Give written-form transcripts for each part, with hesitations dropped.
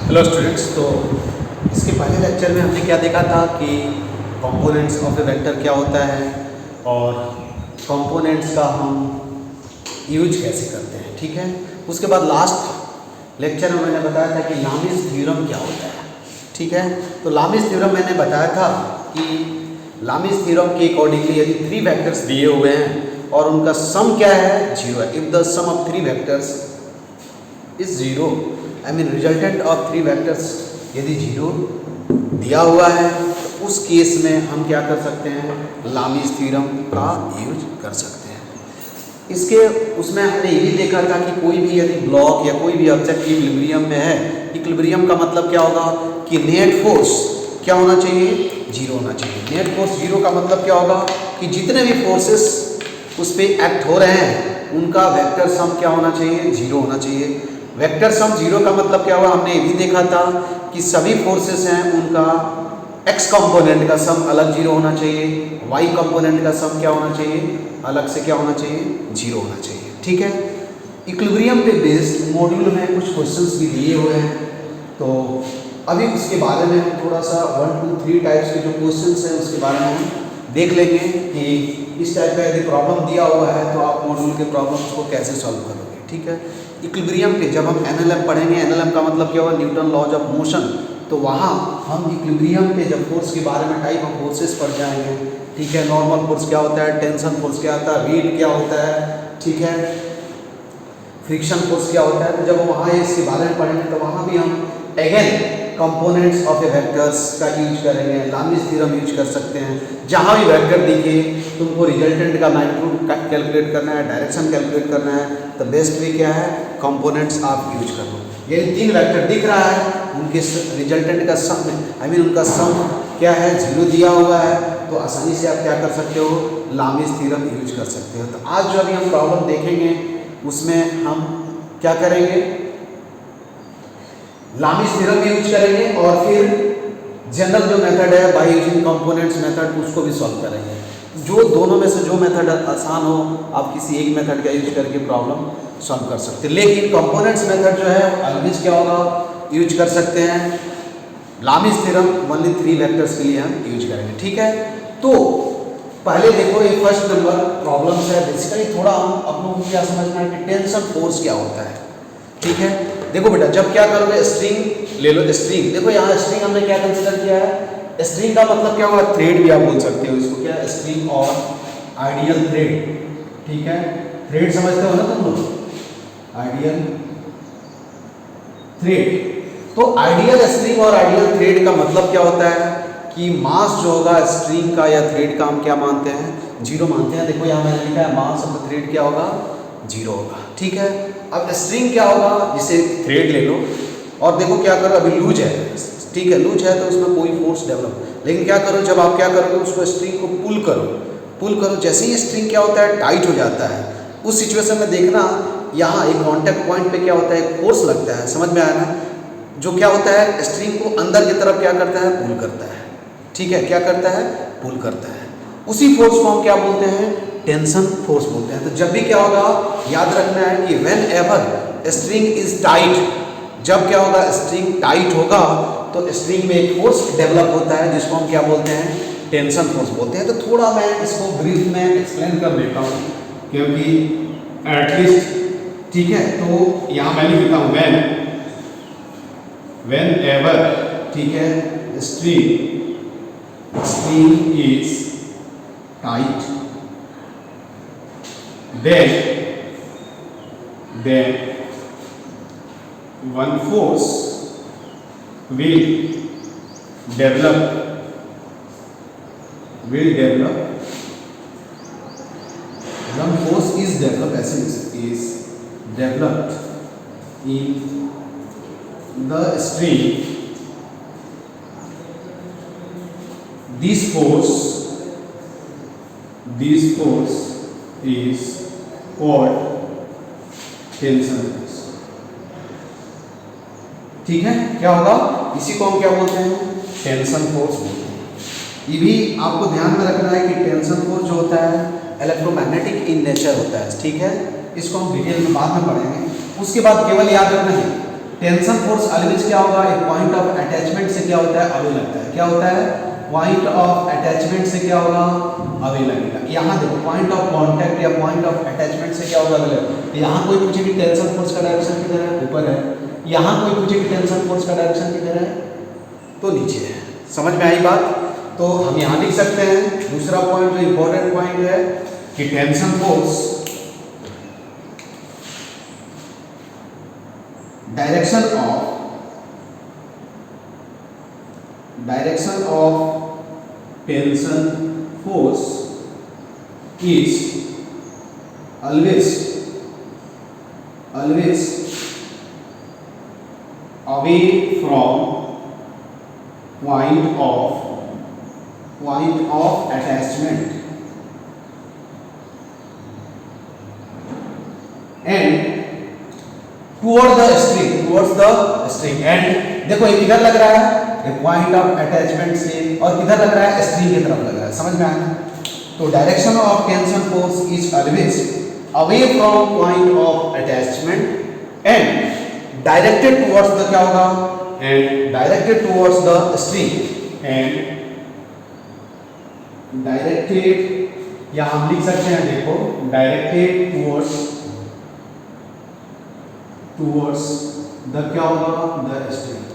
Hello students. तो इसके पहले लेक्चर में हमने क्या देखा था कि कंपोनेंट्स ऑफ ए वेक्टर क्या होता है और कंपोनेंट्स का हम यूज कैसे करते हैं, ठीक है। उसके बाद लास्ट लेक्चर में मैंने बताया था कि लामिस थ्योरम क्या होता है, ठीक है। तो लामिस थ्योरम मैंने बताया था कि लामिस थ्योरम के अकॉर्डिंगली यदि 3 वेक्टर्स दिए हुए हैं और उनका सम क्या है, 0 है। If the sum of 3 vectors is 0, I mean resultant of 3 vectors यदि 0 दिया हुआ है तो उस केस में हम क्या कर सकते हैं, लामिस थ्योरम का यूज कर सकते हैं। इसके उसमें हमने ये भी देखा था कि कोई भी यदि ब्लॉक या कोई भी ऑब्जेक्ट इक्विलिब्रियम में है, इक्विलिब्रियम का मतलब क्या होगा कि नेट फोर्स क्या होना चाहिए, 0 होना चाहिए। नेट फोर्स 0 का मतलब क्या होगा कि जितने भी फोर्सेस उस पर एक्ट हो रहे हैं उनका वेक्टर सम क्या होना चाहिए, 0 होना चाहिए। वेक्टर सम 0 का मतलब क्या हुआ, हमने ये भी देखा था कि सभी फोर्सेस हैं उनका x कंपोनेंट का सम अलग 0 होना चाहिए, y कंपोनेंट का सम क्या होना चाहिए, अलग से क्या होना चाहिए, 0 होना चाहिए, ठीक है। इक्विलिब्रियम पे बेस्ड मॉड्यूल में कुछ क्वेश्चंस भी दिए हुए हैं, तो अभी उसके बारे में हम थोड़ा सा 1 2 3 टाइप्स के जो क्वेश्चंस हैं उसके बारे में हम देख लेंगे कि इस टाइप का यदि प्रॉब्लम दिया हुआ है तो आप मॉड्यूल के प्रॉब्लम्स को कैसे सॉल्व करोगे, ठीक है। इक्विलिब्रियम पे जब हम एनएलएम पढ़ेंगे, एनएलएम का मतलब क्या होगा, न्यूटन लॉज ऑफ मोशन, तो वहाँ हम इक्विलिब्रियम पे जब फोर्स के बारे में टाइप ऑफ फोर्सेस पढ़ जाएंगे, ठीक है। नॉर्मल फोर्स क्या होता है, टेंशन फोर्स क्या होता है, वेट क्या होता है, ठीक है, फ्रिक्शन फोर्स क्या होता है। तो जब वहाँ इसके बारे में पढ़ेंगे तो वहाँ भी हम again components of A vectors का यूज करेंगे, लामिस थ्योरम यूज कर सकते हैं। जहाँ भी वेक्टर दिखे तुमको रिजल्टेंट का मैग्नीट्यूड कैलकुलेट करना है, डायरेक्शन कैलकुलेट करना है, तो बेस्ट वे क्या है, कंपोनेंट्स आप यूज कर लो। ये 3 वेक्टर दिख रहा है, उनके रिजल्टेंट का सम आई मीन उनका सम क्या है, 0 दिया हुआ है, तो आसानी से आप क्या कर सकते हो, लामिस थ्योरम यूज कर सकते हो। तो आज जो अभी हम प्रॉब्लम देखेंगे उसमें हम क्या करेंगे, लामिस थ्योरम यूज करेंगे और फिर जनरल जो मेथड है बाय यूजिंग कंपोनेंट्स मेथड उसको भी सॉल्व करेंगे। जो दोनों में से जो मेथड आसान हो आप किसी एक मेथड का यूज करके प्रॉब्लम सॉल्व कर सकते हैं, लेकिन कंपोनेंट्स मेथड जो है ऑलवेज क्या होगा, यूज कर सकते हैं। लामिस थ्योरम ओनली 3 वेक्टर्स के लिए हम यूज करेंगे, ठीक है। तो पहले देखो ये फर्स्ट नंबर प्रॉब्लम्स है। बेसिकली थोड़ा हम अपनों को क्या समझना है कि टेंशन फोर्स क्या होता है, ठीक है। देखो बेटा, जब क्या करोगे, स्ट्रिंग ले लो, स्ट्रिंग देखो यहाँ स्ट्रिंग हमने क्या कंसीडर किया है, स्ट्रिंग का मतलब क्या होगा, थ्रेड भी आप बोल सकते हो इसको, क्या स्ट्रिंग और आइडियल थ्रेड, ठीक है। थ्रेड समझते हो ना तुम लोग, आइडियल थ्रेड। तो आइडियल स्ट्रिंग और आइडियल थ्रेड का मतलब क्या होता है कि मास जो होगा स्ट्रिंग का या थ्रेड का हम क्या मानते हैं, 0 मानते हैं। देखो यहाँ मैंने लिखा है मास ऑफ द थ्रेड क्या होगा, 0 होगा, ठीक है। अब स्ट्रिंग क्या होगा, जिसे थ्रेड ले लो और देखो क्या करो, अभी लूज है, ठीक है, लूज है तो उसमें कोई फोर्स डेवलप, लेकिन क्या करो, जब आप क्या करोगे उसको स्ट्रिंग को पुल करो, जैसे ही स्ट्रिंग क्या होता है, टाइट हो जाता है, उस सिचुएशन में देखना यहाँ एक कॉन्टैक्ट पॉइंट पे क्या होता है, एक फोर्स लगता है, समझ में आया ना, जो क्या होता है स्ट्रिंग को अंदर की तरफ क्या करता है, पुल करता है, ठीक है, क्या करता है, पुल करता है। उसी फोर्स को हम क्या बोलते हैं, टेंशन फोर्स बोलते हैं। तो जब भी क्या होगा, याद रखना है कि when ever string is tight, जब क्या होगा स्ट्रिंग टाइट होगा तो स्ट्रिंग में एक फोर्स डेवलप होता है जिसको हम क्या बोलते हैं, टेंशन फोर्स बोलते हैं। तो थोड़ा मैं इसको ब्रीफ में एक्सप्लेन कर देता हूँ क्योंकि एटलीस्ट, ठीक है। तो यहाँ मैं लिख देता हूँ व्हेन एवर, ठीक है, string is tight, then one force will develop one force is developed is developed in the string. This force is called tension force, ठीक है। क्या होगा, इसी को हम क्या बोलते हैं, टेंशन फोर्स बोलते हैं। ये भी आपको ध्यान में रखना है कि टेंशन फोर्स जो होता है इलेक्ट्रोमैग्नेटिक इन नेचर होता है, ठीक है। इसको हम डिटेल में बाद में पढ़ेंगे। उसके बाद केवल याद रखना है टेंशन फोर्स ऑलवेज क्या होगा, एक पॉइंट ऑफ अटैचमेंट से क्या होता है, अवे लगता है। क्या होता है, पॉइंट ऑफ अटैचमेंट से क्या होगा, अवे लगेगा। यहाँ देखो पॉइंट ऑफ कांटेक्ट या पॉइंट ऑफ अटैचमेंट से क्या होगा, अवे लगेगा। यहाँ कोई पूछे कि टेंशन फोर्स का डायरेक्शन किधर है, ऊपर है। यहाँ कोई पूछे कि टेंशन फोर्स का डायरेक्शन किधर है, तो नीचे है। समझ में आई बात? तो हम यहाँ लिख सकते हैं दूसरा पॉइंट जो इंपॉर्टेंट पॉइंट है कि tension force direction of tension force is always away from point of attachment and towards the string and देखो ये किधर लग रहा है, ये पॉइंट ऑफ अटैचमेंट से, और किधर लग रहा है, स्ट्रिंग की तरफ लग रहा है। समझ में आया? तो direction of tension force is always away from point of attachment and directed towards the क्या होगा, and directed towards the string and directed, या हम लिख सकते हैं देखो डायरेक्टेड टुवर्ड्स द क्या होगा, the string,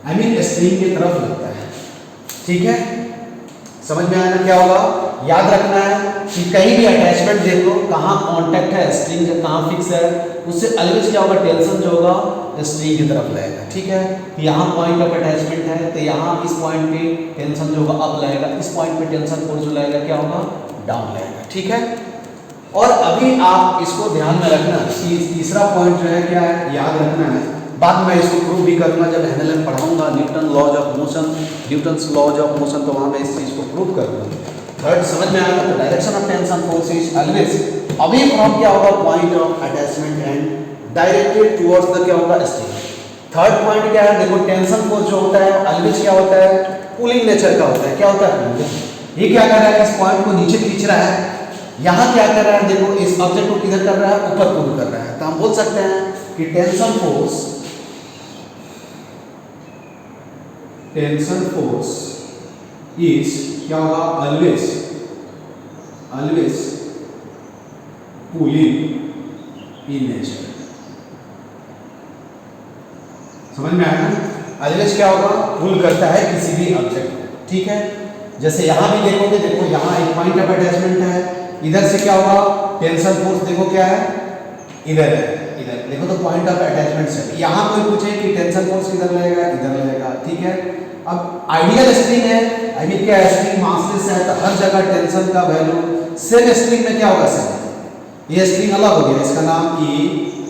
I mean string की तरफ लगता है। ठीक है, समझ में आया ना क्या होगा? याद रखना है कि कहीं भी अटैचमेंट देख लो, कहाँ कांटेक्ट है स्ट्रिंग से, कहाँ फिक्स है, उससे ऑलवेज क्या होगा, टेंशन जो होगा स्ट्रिंग की तरफ लगेगा। ठीक है, यहाँ पॉइंट ऑफ अटैचमेंट है तो यहाँ इस पॉइंट पे टेंशन जो होगा अप लगेगा, इस पॉइंट पे टेंशन फोर्स जो लगेगा क्या होगा, डाउन लगेगा। ठीक है, और अभी आप इसको ध्यान में रखना कि तीसरा पॉइंट जो है क्या है, याद रखना है। बाद में इसको प्रूव भी करूंगा जब एनएलएम पढ़ाऊंगा, Newton laws of motion, Newton's laws of motion, तो वहां मैं इस चीज को प्रूव करूंगा। थर्ड समझ में आया? तो direction of tension force is always away from क्या होगा, point of attachment and directed towards the क्या होगा, स्ट्रिंग। थर्ड पॉइंट क्या है, देखो टेंशन फोर्स जो होता है ऑलवेज क्या होता है, पुलिंग नेचर का होता है। क्या होता है, ये क्या कर रहा है, इस पॉइंट को नीचे खींच रहा है। यहाँ क्या कर रहा है, देखो इस ऑब्जेक्ट को किधर कर रहा है, ऊपर पुल कर रहा है। तो हम बोल सकते हैं कि टेंशन फोर्स इज क्या होगा, ऑलवेज पुलिंग इन नेचर। समझ में आया ना? ऑलवेज क्या होगा, पुल करता है किसी भी ऑब्जेक्ट को। ठीक है, जैसे यहाँ भी देखोगे, देखो यहाँ एक पॉइंट ऑफ अटैचमेंट है, इधर से क्या होगा, टेंशन फोर्स देखो क्या है, इधर है, इधर देखो तो पॉइंट ऑफ अटैचमेंट से। यहाँ कोई पूछे कि टेंशन फोर्स किधर लगेगा, इधर लगेगा। ठीक है, अब आइडियल स्ट्रिंग है, आई मीन क्या स्ट्रिंग मासलेस है, तो हर जगह टेंशन का वैल्यू सेम स्ट्रिंग में क्या होगा, सेम। ये स्ट्रिंग अलग हो गया, इसका नाम ई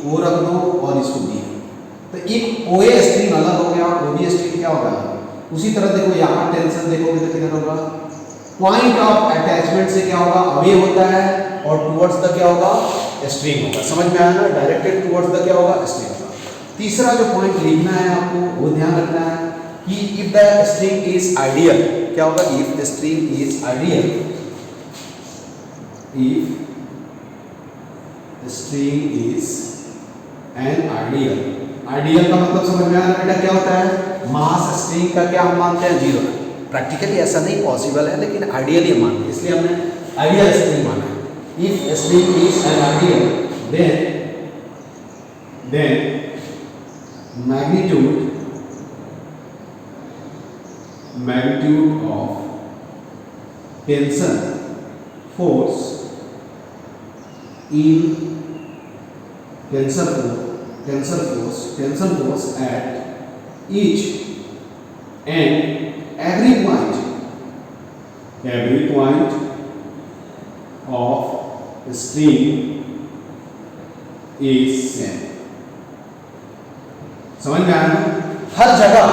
ओ रख दो और इसको बी, तो एक ओ ए स्ट्रिंग अलग हो गया, ओ बी स्ट्रिंग क्या होगा। उसी तरह देखो यहाँ टेंशन देखोगे तो किधर होगा, पॉइंट ऑफ अटैचमेंट से क्या होगा, अवे होता है, और टुवर्ड्स द क्या होगा, स्ट्रिंग होगा। समझ में आया ना? डायरेक्टेड टुवर्ड्स द क्या होगा, स्ट्रिंग होगा। तीसरा जो पॉइंट लिखना है आपको, वो ध्यान रखना है कि if the string is ideal, क्या होगा, if the string is ideal, if string is an ideal. Ideal का मतलब समझ में आया बेटा, क्या होता है, मास स्ट्रिंग का क्या हम मानते हैं, 0। प्रैक्टिकली ऐसा नहीं पॉसिबल है, लेकिन आइडियल ही मानते हैं, इसलिए हमने आइडियल स्ट्रिंग माना है। If string is an ideal, then magnitude of tension force in tension force at each and every point of string is same। समझ में आया ना? हर जगह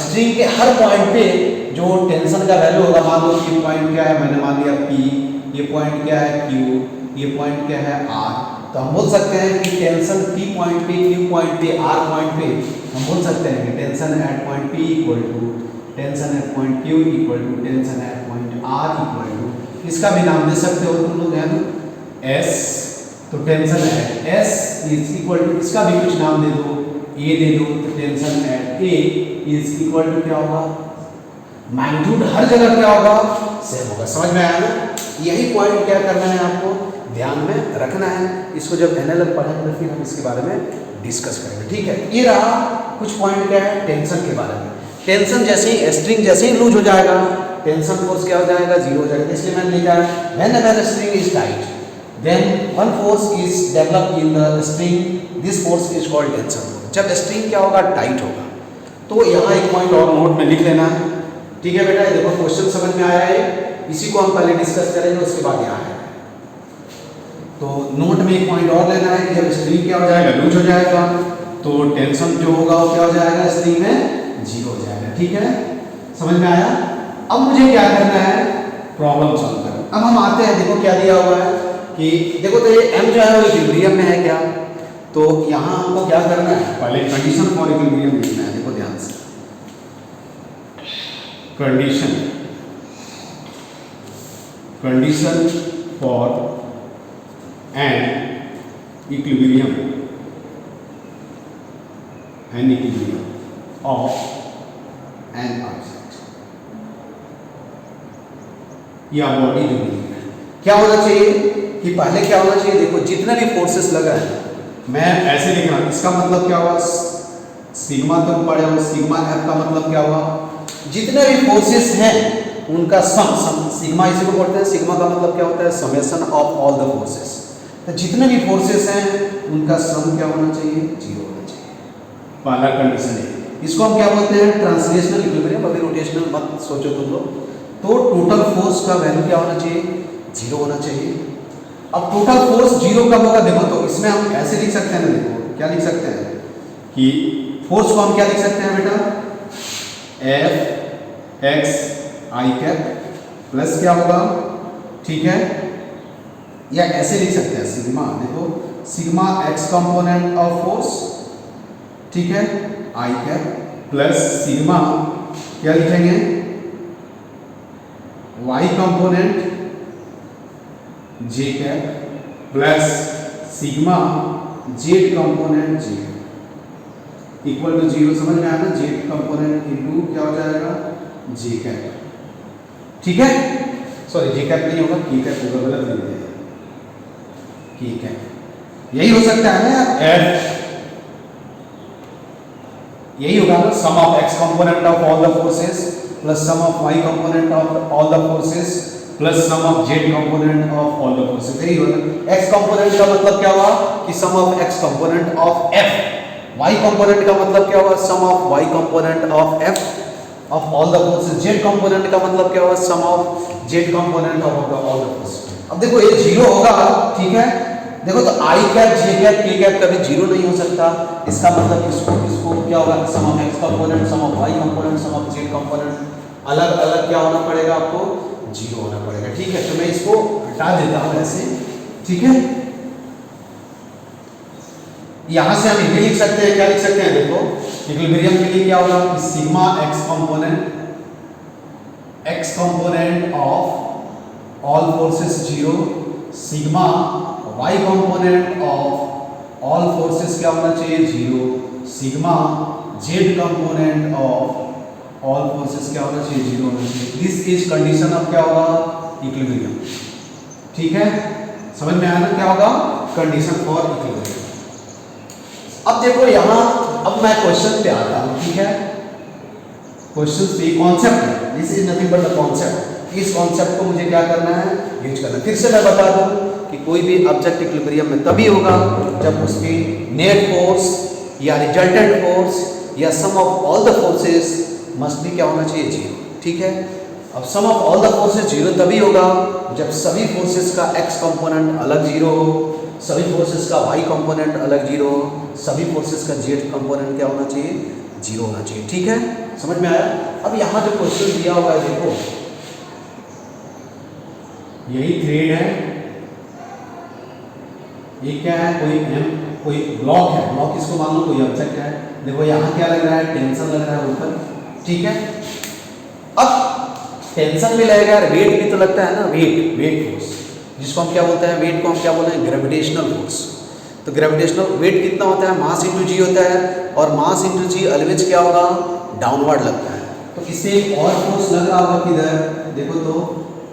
स्ट्रिंग के हर पॉइंट पे जो टेंशन का वैल्यू होगा, मान लो ये पॉइंट क्या है, मैंने मान लिया P, ये पॉइंट क्या है Q, ये पॉइंट क्या है R, तो हम बोल सकते हैं कि टेंशन P पॉइंट पे, Q पॉइंट पे, R पॉइंट पे, हम बोल सकते हैं कि tension at point P equal to tension at point Q equal to tension at point R equal to, इसका भी नाम दे सकते हो तुम लोग, है ना, S तो tension at S is equal to, इसका भी कुछ नाम दे दो, ए दे दो, तो tension at A is equal to क्या होगा, मैग्नीट्यूड हर जगह क्या होगा, सेम होगा। समझ में आया ना? यही पॉइंट क्या करना है आपको ध्यान में रखना है। इसको जब एनएलएल पढ़ेंगे तो फिर हम इसके बारे में डिस्कस करेंगे, ठीक है। ये रहा कुछ पॉइंट क्या है टेंशन के बारे में। टेंशन जैसे ही स्ट्रिंग जैसे ही लूज हो जाएगा, टेंशन फोर्स क्या हो जाएगा, जीरो हो जाएगा। इसलिए मैंने लिखा है whenever string is tight then one force is developed in the string, this force is called tension. जब स्ट्रिंग क्या होगा, टाइट होगा। तो यहाँ एक पॉइंट और नोट में लिख लेना है, ठीक है बेटा। देखो क्वेश्चन समझ में आया है, इसी को हम पहले डिस्कस करेंगे, उसके बाद यहाँ है। तो नोट में एक पॉइंट और लेना है कि जब स्ट्रिंग क्या हो जाएगा, लूज हो जाएगा, तो टेंशन जो होगा वो क्या हो जाएगा, स्ट्रिंग में जीरो हो जाएगा, ठीक है। समझ में आया? अब मुझे क्या करना है, प्रॉब्लम सॉल्व करना। अब हम आते हैं, देखो क्या दिया हुआ है कि देखो तो ये m जो है वो इक्विलिब्रियम में है क्या, तो यहाँ हमको क्या करना है, पहले कंडीशन फॉर इक्विलिब्रियम लिखना है। देखो ध्यान से, condition for an equilibrium of an object या बॉडी जो भी है, क्या होना चाहिए कि पहले क्या होना चाहिए, देखो जितने भी फोर्सेस लगा है, मैं ऐसे लिख रहा हूं, इसका मतलब क्या हुआ, सिग्मा तो पढ़े हो, सिग्मा एफ का मतलब क्या हुआ, जितने भी फोर्सेस हैं उनका सम सिग्मा, इसी को बोलते हैं। सिग्मा का मतलब क्या होता है, summation of all the forces. तो जितने भी फोर्सेस हैं उनका सम क्या होना चाहिए, जीरो होना चाहिए। पहला कंडीशन है, इसको हम क्या बोलते हैं, ट्रांसलेशनल इक्विलिब्रियम। अभी रोटेशनल मत सोचो तुम लोग। तो टोटल फोर्स का वैल्यू क्या होना चाहिए, जीरो होना चाहिए। अब टोटल फोर्स जीरो कब होगा, देखो तो इसमें हम ऐसे लिख सकते हैं ना, देखो क्या लिख सकते हैं कि फोर्स को हम क्या लिख सकते हैं बेटा, एफ एक्स आई कैप प्लस क्या होगा, ठीक है, या ऐसे लिख सकते हैं सिग्मा, देखो sigma x component of force, ठीक है, आई कैप प्लस सिग्मा क्या लिखेंगे, y component j cap plus sigma z component j equal to zero. समझ में आया ना, जेड कंपोनेंट इनटू क्या हो जाएगा, जे कैप, ठीक है। सॉरी जे कैप नहीं होगा, की कैप होगा, गलत लिख दिया, की कैप यही हो सकता है ना एफ, यही होगा ना, sum of x component of all the forces plus sum of y component of all the forces plus sum of z component of all the forces, यही होगा। एक्स कंपोनेंट का मतलब क्या हुआ कि sum of x component of F, y component का मतलब क्या हुआ, sum of y component of F of all the forces, z component का मतलब क्या हुआ, sum of z component of all the forces. अब देखो ये जीरो होगा, ठीक है। देखो तो i cap j cap k cap कभी जीरो नहीं हो सकता, इसका मतलब इसको क्या होगा, sum of x component, sum of y component, sum of z component अलग अलग क्या होना पड़ेगा, आपको जीरो होना पड़ेगा, ठीक है। तो मैं इसको हटा देता हूं ऐसे, ठीक है। यहां से हम ये लिख सकते हैं, क्या लिख सकते हैं, देखो इक्विलिब्रियम के लिए क्या होगा कि sigma x component of all forces zero, sigma y component of all forces क्या होना चाहिए, zero, sigma z component of all forces क्या होना चाहिए, जीरो होना चाहिए। दिस इज कंडीशन ऑफ क्या होगा, इक्विलिब्रियम, ठीक है। समझ में आया ना, क्या होगा, कंडीशन फॉर इक्विलिब्रियम। अब देखो यहां, अब मैं क्वेश्चन पे आता हूं, ठीक है। क्वेश्चन पे कॉन्सेप्ट है, this is nothing but the concept. इस कॉन्सेप्ट को मुझे क्या करना है, यूज करना है। फिर से मैं बता दूं कि कोई भी ऑब्जेक्ट इक्विलिब्रियम में तभी होगा जब उसकी नेट फोर्स या रिजल्टेंट फोर्स या sum of all the forces must भी क्या होना चाहिए, जीरो, ठीक है। अब sum of all the forces zero तभी होगा जब सभी फोर्सेस का एक्स कंपोनेंट अलग जीरो हो, सभी फोर्सेस का वाई कंपोनेंट अलग जीरो हो, सभी फोर्सेस का जेड कंपोनेंट क्या होना चाहिए, जीरो होना चाहिए, ठीक है। समझ में आया? अब यहाँ जो क्वेश्चन दिया हुआ है, देखो यही थ्रेड है, ये क्या है, कोई ब्लॉक है, ब्लॉक इसको मान लो कोई ऑब्जेक्ट है। देखो यहाँ क्या लग रहा है, टेंशन लग रहा है ऊपर, ठीक है। अब टेंशन भी लगेगा, वेट भी तो लगता है ना, वेट फोर्स। जिसको हम क्या बोलते हैं, वेट को हम क्या बोलते हैं, ग्रेविटेशनल फोर्स। तो ग्रेविटेशनल वेट कितना होता है, मास इंटू जी होता है, और मास इंटू जी ऑलवेज क्या होगा, डाउनवर्ड लगता है। तो इससे एक और फोर्स लग रहा होगा किधर, देखो तो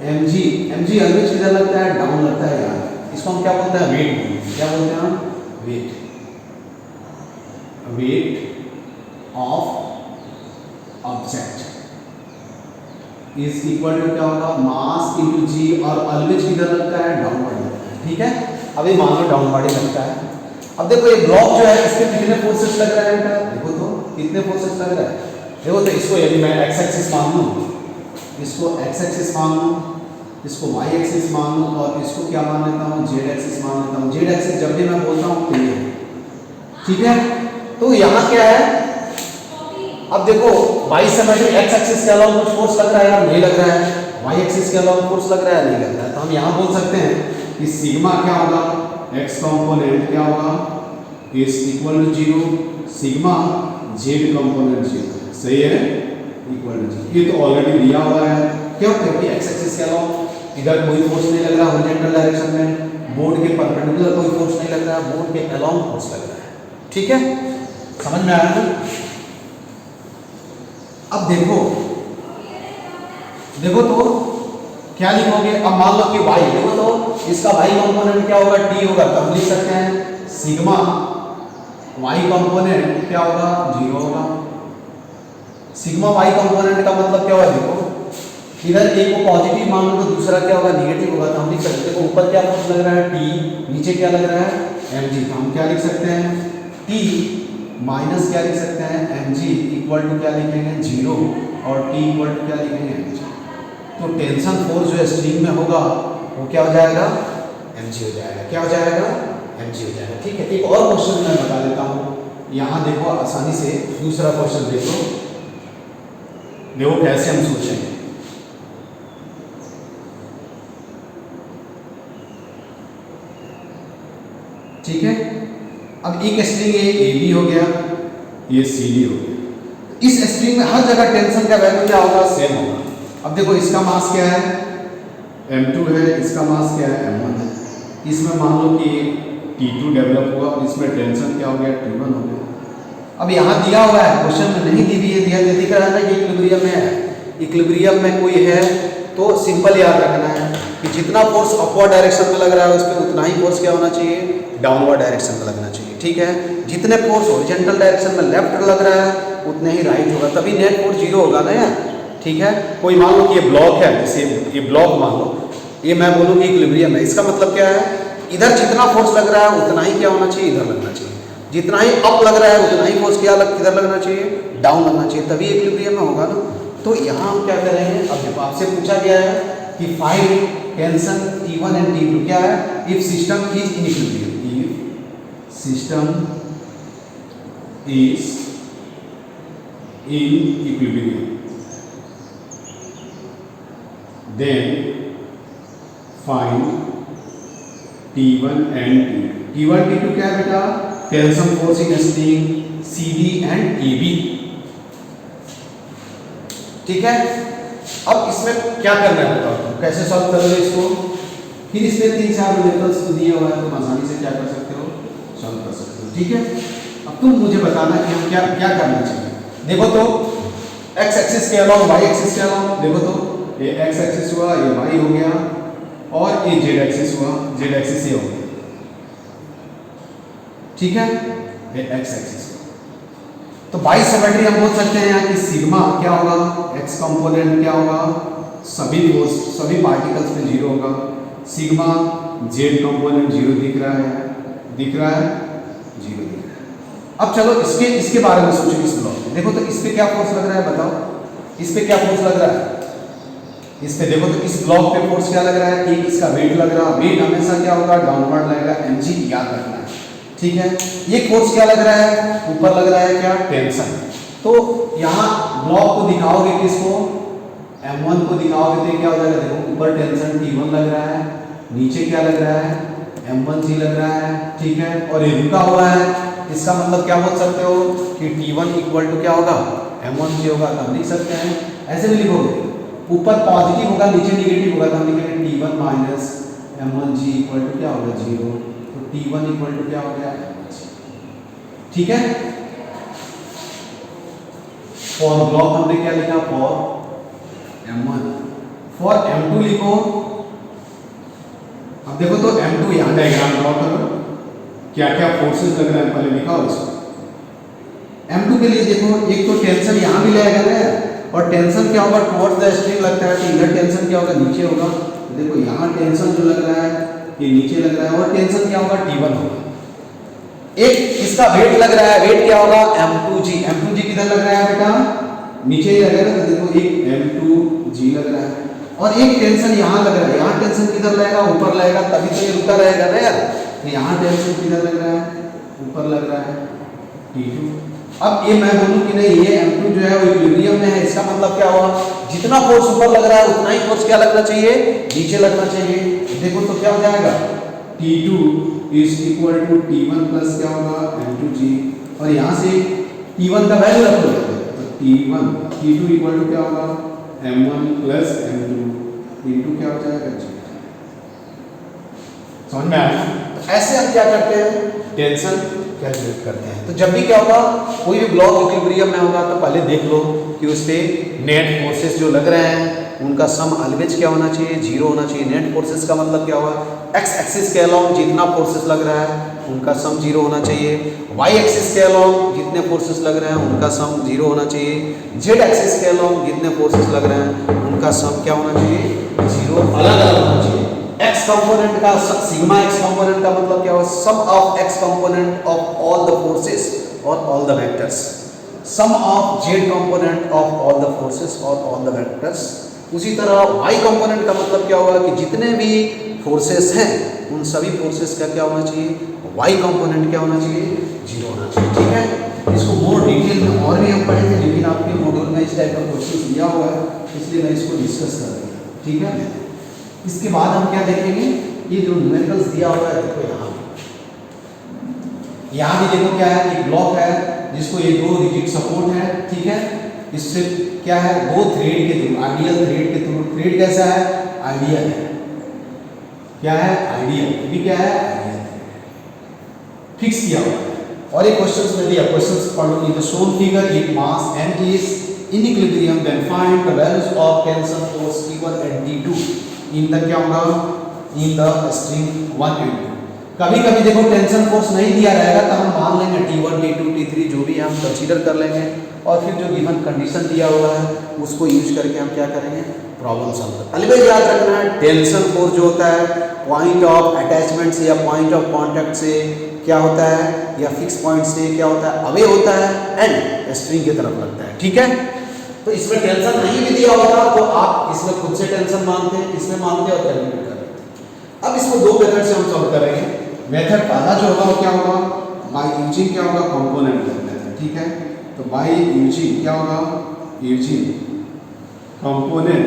mg, mg ऑलवेज किधर लगता है, डाउन लगता है यार। इसको हम क्या बोलते हैं, वेट। क्या बोलते हैं हम, weight. Weight of object is equal to क्या होगा, मास इंटू जी, और ऑलवेज किधर लगता है, डाउनवर्ड लगता है। ठीक है, अभी मान लो डाउनवर्ड ही लगता है। अब देखो ये ब्लॉक जो है, इसके कितने फोर्सेस लग रहे हैं, देखो तो कितने फोर्सेस लग रहा है। देखो तो इसको यदि मैं एक्स एक्सिस मान लूँ, इसको एक्स एक्सिस मान लूँ, इसको वाई एक्सिस मान लूँ, और इसको क्या मान लेता हूँ, जेड एक्सिस मान लेता हूँ। जेड एक्सिस जब भी मैं बोलता हूँ तो ये, ठीक है। तो यहाँ क्या है, अब देखो वाई समय जो एक्स एक्सिस के अलावा कुछ फोर्स लग रहा है या नहीं लग रहा है, वाई एक्सिस के अलावा फोर्स लग रहा है नहीं लग रहा है। तो हम यहाँ बोल सकते हैं कि सिग्मा क्या होगा, एक्स कंपोनेंट क्या होगा, is equal to 0, sigma z component 0, सही है, इक्वल टू 0। ये तो ऑलरेडी दिया हुआ है, क्यों, क्योंकि एक्स एक्सिस के अलावा इधर कोई फोर्स नहीं लग रहा हॉरिजॉन्टल डायरेक्शन में, बोर्ड के परपेंडिकुलर कोई फोर्स नहीं लग रहा, बोर्ड के अलोंग फोर्स लग रहा है। ठीक है, समझ में आ रहा है। अब देखो तो क्या लिखोगे, अब मान लो कि y, देखो तो इसका y कंपोनेंट क्या होगा, t होगा, तब लिख सकते हैं सिग्मा y कंपोनेंट क्या होगा, 0 होगा। सिग्मा y कंपोनेंट का मतलब क्या होगा, देखो इधर एक को पॉजिटिव मान लो तो दूसरा क्या होगा, नेगेटिव होगा। तो हम लिख सकते हैं, देखो ऊपर क्या फोर्स लग रहा है, t, नीचे क्या लग रहा है, mg। तो हम क्या लिख सकते हैं, t माइनस क्या लिख सकते हैं, mg इक्वल टू क्या लिखेंगे, 0, और t इक्वल टू क्या लिखेंगे, mg। तो टेंशन फोर्स जो स्ट्रिंग में होगा वो क्या हो जाएगा, mg हो जाएगा। क्या हो जाएगा, mg हो जाएगा। ठीक है, एक और क्वेश्चन मैं बता देता हूँ। यहाँ देखो आसानी से दूसरा क्वेश्चन देखो कैसे हम सोचेंगे। ठीक है, अब एक स्ट्रिंग ए बी हो गया, ये सी डी हो गया। इस स्ट्रिंग में हर जगह टेंशन का वैल्यू क्या होगा, सेम होगा। अब देखो इसका मास क्या है, m2 है, इसका मास क्या है, m1 है। इसमें मान लो कि T2 डेवलप हुआ और इसमें टेंशन क्या हो गया, T1 हो गया। अब यहाँ दिया हुआ है, क्वेश्चन में नहीं दी हुई है, दिख रहा है ना कि इक्विलिब्रियम में है। इक्विलिब्रियम में कोई है तो सिंपल याद रखना है कि जितना फोर्स अपवर्ड डायरेक्शन में लग रहा है उस पर उतना ही फोर्स क्या होना चाहिए, डाउनवर्ड डायरेक्शन में लगना चाहिए। ठीक है, जितने फोर्स हॉरिजॉन्टल डायरेक्शन में लेफ्ट लग रहा है उतने ही राइट होगा, तभी नेट फोर्स 0 होगा ना यार। ठीक है, कोई मान लो कि ये ब्लॉक है, जैसे ये ब्लॉक मान लो, ये मैं बोलूँ कि इक्विलिब्रियम है, इसका मतलब क्या है, इधर जितना फोर्स लग रहा है उतना ही क्या होना चाहिए, इधर लगना चाहिए। जितना ही अप लग रहा है उतना ही फोर्स किधर लगना चाहिए, डाउन लगना चाहिए, तभी इक्विलिब्रियम में होगा ना। तो यहाँ हम क्या करेंगे, अब देखो आपसे पूछा गया है कि find tension T1 and T2 क्या है, if system is in equilibrium, if system is in equilibrium then find T1 and T2। T1 T2 क्या है बेटा, tension force in string CD and AB। ठीक है, अब इसमें क्या करना है बताओ, कैसे सॉल्व करोगे इसको। फिर इसमें 3-4 न्यूमेरिकल्स दिए हुए हैं, तुम आसानी से क्या कर सकते हो, सॉल्व कर सकते हो। ठीक है, अब तुम मुझे बताना कि हम क्या करना चाहिए। देखो तो x एक्सिस के अलावा y एक्सिस के अलावा, देखो तो ये x एक्सिस हुआ, ये y हो गया, और ये z एक्सिस हुआ, z एक्सिस ये हो गया। ठीक है, ये x एक्सिस। तो बाई सिमेट्री हम बोल सकते हैं कि सिग्मा क्या होगा, x कंपोनेंट क्या होगा, सभी फोर्स सभी पार्टिकल्स में 0 होगा। सिग्मा z कंपोनेंट 0 दिख रहा है 0 दिख रहा है। अब चलो इसके बारे में सोचो। इस ब्लॉक में देखो तो इस पे क्या फोर्स लग रहा है, बताओ इस पे क्या फोर्स लग रहा है। इस पे देखो तो इस ब्लॉक पे फोर्स क्या लग रहा है, एक इसका वेट लग रहा है। वेट हमेशा क्या होगा, डाउनवर्ड लगेगा, mg याद रखना है। ठीक है, ये फोर्स क्या लग रहा है, ऊपर लग रहा है क्या, टेंशन। तो यहाँ ब्लॉक को दिखाओगे किसको, m1 को दिखाओगे तो क्या हो जाएगा, देखो ऊपर टेंशन T1 लग रहा है, नीचे क्या लग रहा है, m1g लग रहा है। ठीक है, और ये रुका हुआ है, इसका मतलब क्या बोल सकते हो कि T1 इक्वल टू क्या होगा, m1g होगा। तो हम लिख सकते हैं ऐसे भी लिखोगे, ऊपर पॉजिटिव होगा नीचे निगेटिव होगा, तो हम लिखेंगे T1 minus m1g equal to क्या होगा 0, तो t1 इक्वल टू क्या हो गया m1g। ठीक है, फॉर ब्लॉक हमने क्या लिखा, फॉर m1, फॉर m2 लिखो। अब देखो तो m2 यहां डायग्राम ड्रॉ करो, क्या क्या फोर्सेस लग रहे हैं पहले लिखा हो इसको। m2 के लिए देखो, एक तो टेंशन यहां भी लगेगा ना, और टेंशन क्या होगा टुवर्ड्स द स्ट्रिंग लगता है, तो इधर टेंशन क्या होगा नीचे होगा। तो देखो यहाँ टेंशन जो लग रहा है ये नीचे लग रहा है, और टेंशन क्या होगा T1 होगा। एक इसका वेट लग रहा है, वेट क्या होगा m2g, m2g किधर लग रहा है बेटा, नीचे ही लगेगा। तो देखो एक m2g लग रहा है, और एक टेंशन यहाँ लग रहा है, यहाँ टेंशन किधर लगेगा, ऊपर लगेगा, तभी तो ये रुका रहेगा ना यार। तो यहाँ टेंशन किधर लग रहा है, ऊपर लग रहा है T2। अब ये मैं बोलूं कि नहीं ये m2 जो है वो इक्विलिब्रियम में है, इसका मतलब क्या हुआ, जितना फोर्स ऊपर लग रहा है उतना ही फोर्स क्या लगना चाहिए, नीचे लगना चाहिए। देखो तो क्या हो जाएगा, T2 is equal to T1 plus क्या होगा m2g, और यहाँ से T1 का वैल्यू रख लो, तो T2 इक्वल टू क्या होगा m1 प्लस m2 इनटू क्या हो जाएगा g। समझ में आया? ऐसे हम क्या करते हैं, टेंशन कैलकुलेट करते हैं। तो जब भी क्या होगा, कोई भी ब्लॉक इक्विलिब्रियम में होगा तो पहले देख लो कि उस पे नेट फोर्सेस जो लग रहे हैं उनका सम ऑलवेज क्या होना चाहिए, 0 होना चाहिए। नेट फोर्सेस का मतलब क्या होगा, एक्स एक्सिस के अलोंग जितना फोर्सेस लग रहा है उनका सम 0 होना चाहिए, वाई एक्सिस के अलोंग जितने फोर्सेस लग रहे हैं उनका सम 0 होना चाहिए, जेड एक्सिस के अलोंग जितने फोर्सेस लग रहे हैं उनका सम क्या होना चाहिए, 0 अलग अलग होना चाहिए। x कंपोनेंट का सिग्मा x कंपोनेंट का मतलब क्या होगा, sum of x component of all the forces और all the vectors, sum of z component of all the forces और ऑल द वेक्टर्स। उसी तरह y कंपोनेंट का मतलब क्या होगा कि जितने भी फोर्सेस हैं उन सभी फोर्सेस का क्या होना चाहिए, y कंपोनेंट क्या होना चाहिए, 0 होना चाहिए। ठीक है, इसको मोर डिटेल में और भी हम पढ़ेंगे, लेकिन आपके मॉड्यूल में इस टाइप का क्वेश्चन दिया हुआ है इसलिए मैं इसको डिस्कस कर रही हूँ। ठीक है, इसके बाद हम क्या देखेंगे, ये जो न्यूमेरिकल्स दिया हुआ है, देखो यहाँ भी देखो क्या है, एक ब्लॉक है जिसको ये 2 रिजिड सपोर्ट है। ठीक है, इससे क्या है, 2 थ्रेड के थ्रू, आइडियल थ्रेड के थ्रू, थ्रेड कैसा है, आइडियल है, क्या है, आइडियल, भी क्या है, आइडियल फिक्स किया हुआ है। और एक क्वेश्चंस में दिया, क्वेश्चंस पढ़ लो, the shown figure if mass m is in equilibrium then find the values of tensile force T1 and T2 in the क्या होगा, इन द स्ट्रिंग 1 and 2। कभी कभी देखो टेंशन फोर्स नहीं दिया रहेगा तो हम मान लेंगे T1 T2 T3 जो भी हम कंसीडर कर लेंगे, और फिर जो गिवन कंडीशन दिया हुआ है उसको यूज करके हम क्या करेंगे, प्रॉब्लम सॉल्व करेंगे। अलवेज याद रखना है टेंशन फोर्स जो होता है पॉइंट ऑफ अटैचमेंट से या पॉइंट ऑफ कांटेक्ट से क्या होता है, या फिक्स पॉइंट से क्या होता है, अवे होता है एंड स्ट्रिंग की तरफ लगता है। ठीक है, तो इसमें टेंशन नहीं भी दिया होगा तो आप इसमें खुद से टेंशन मानते हैं, इसमें मानते हैं और कैलकुलेट करते हैं। अब इसको 2 मेथड से हम सॉल्व करेंगे। मेथड पहला जो होगा वो क्या होगा, बाय यूजिंग क्या होगा, कंपोनेंट मेथड। ठीक है, तो बाय यूजिंग क्या होगा, यूजिंग कंपोनेंट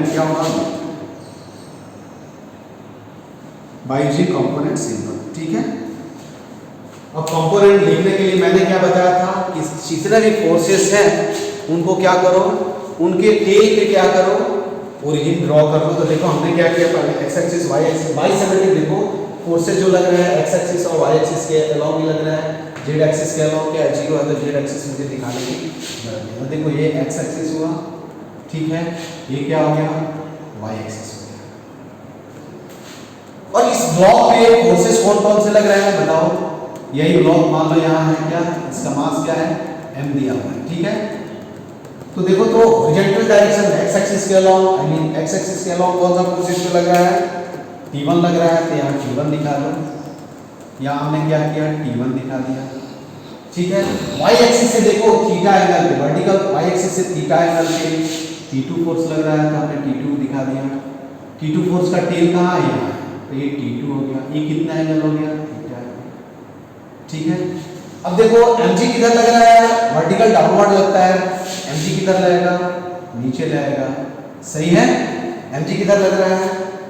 क्या होगा, बाय यूजिंग कंपोनेंट सिंबल। ठीक है, अब कंपोनेंट लिखने के लिए मैंने क्या बताया था कि जितने भी फोर्सेस हैं उनको क्या करो, उनके टेल पे क्या करो, ओरिजिन ड्रॉ कर लो। तो देखो हमने क्या किया, पहले x axis y axis, by symmetric देखो फोर्सेस जो लग रहे हैं एक्स एक्सिस और वाई एक्सिस के अलोंग ही लग रहा है, जेड एक्सिस के अलोंग क्या 0 है तो जेड एक्सिस मुझे दिखाने की जरूरत है। देखो ये एक्स एक्सिस हुआ, ठीक है, ये क्या हो गया, वाई एक्सिस हो गया। और इस ब्लॉक पे फोर्सेस कौन कौन से लग रहे हैं बताओ, यही ब्लॉक मान लो यहाँ है, क्या इसका मास क्या है, m दिया हुआ है। ठीक है, तो देखो तो हॉरिजॉन्टल डायरेक्शन x एक्सिस के along, I mean x axis के अलोंग कौन सा फोर्स पे लग रहा है, T1 लग रहा है, तो यहाँ T1 दिखा दो, यहाँ हमने क्या किया, T1 दिखा दिया। ठीक है, y एक्सिस से देखो थीटा एंगल पे, वर्टिकल y एक्सिस से थीटा एंगल पे T2 फोर्स लग रहा है तो हमने T2 दिखा दिया। T2 फोर्स का टेल कहाँ है, यहाँ, तो ये T2 हो गया, ये कितना एंगल हो गया, थीटा। ठीक है, अब देखो mg किधर लग रहा है, वर्टिकल डाउनवर्ड लगता है, mg किधर लगेगा, नीचे लगेगा। सही है, mg किधर लग रहा है,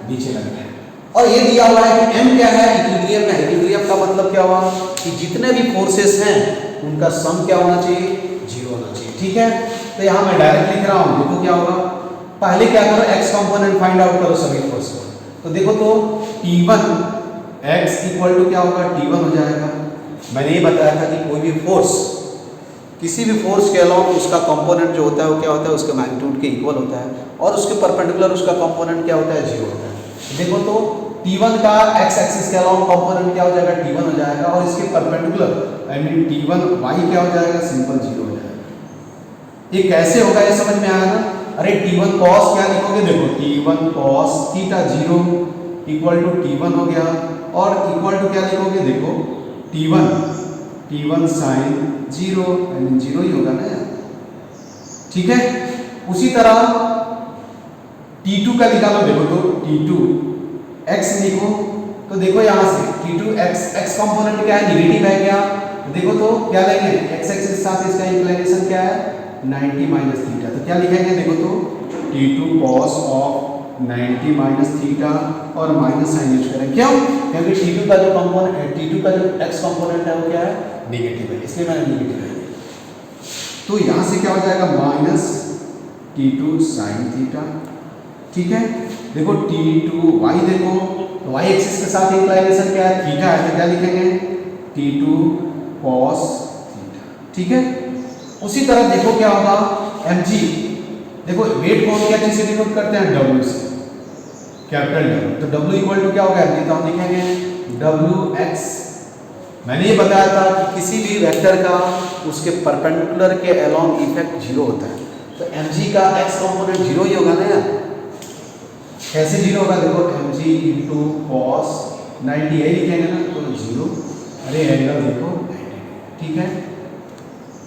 नीचे लग रहा है। और ये दिया हुआ है कि m क्या है, इक्विलिब्रियम में। इक्विलिब्रियम का मतलब क्या हुआ कि जितने भी फोर्सेस हैं उनका सम क्या होना चाहिए, 0 होना चाहिए। ठीक है, तो यहाँ मैं डायरेक्ट लिख रहा हूँ, देखो क्या होगा, पहले क्या करो, एक्स कंपोनेंट फाइंड आउट करो सभी फोर्स को। तो देखो तो T1 x इक्वल टू क्या होगा, T1 हो जाएगा। मैंने ये बताया था कि कोई भी फोर्स, किसी भी फोर्स के अलावा उसका कंपोनेंट जो होता है वो क्या होता है, उसके मैग्नीट्यूड के इक्वल होता है, और उसके परपेंडिकुलर उसका कंपोनेंट क्या होता है, 0 होता है। देखो तो T1 का x एक्सिस के अलावा कंपोनेंट क्या हो जाएगा, T1 हो जाएगा, और इसके perpendicular I mean T1 y क्या हो जाएगा, सिंपल 0 हो जाएगा। ये कैसे होगा ये समझ में आया ना। अरे T1 cos क्या लिखोगे, देखो T1 cos theta 0 equal to T1 हो गया, और इक्वल टू क्या लिखोगे, देखो T1 sin 0 आई मीन 0 ही होगा ना यार, ठीक है। उसी तरह T2 का निकालो, देखो तो T2 x लिखो, तो देखो यहाँ से T2 x कंपोनेंट क्या है, निगेटिव है क्या, देखो तो क्या लेंगे, x एक्सिस के साथ इसका इंक्लिनेशन क्या है, 90 माइनस थीटा। तो क्या लिखेंगे, देखो तो T2 cos of 90 minus theta, और माइनस साइन यूज करें, क्यों, क्योंकि T2 का जो कंपोनेंट है, T2 का जो x कंपोनेंट है वो क्या है, नेगेटिव है, इसलिए मैंने नेगेटिव है। तो यहाँ से क्या हो जाएगा, माइनस T2 sin थीटा, ठीक है। देखो T2 y, देखो तो y एक्सिस के साथ इंक्लिनेशन क्या है, थीटा है, तो क्या लिखेंगे, T2 cos थीटा, ठीक है। उसी तरह देखो क्या होगा, mg, देखो वेट को हम क्या चीज से डिनोट करते हैं, w से, कैपिटल W, तो w इक्वल टू क्या होगा, mg, तो हम लिखेंगे wx। मैंने ये बताया था कि किसी भी वेक्टर का उसके परपेंडिकुलर के अलोंग इफेक्ट 0 होता है, तो mg का x कंपोनेंट 0 ही होगा ना यार। कैसे 0 होगा, देखो mg इंटू cos 90 यही लिखेंगे ना, तो 0, अरे एंगल देखो 90, ठीक है।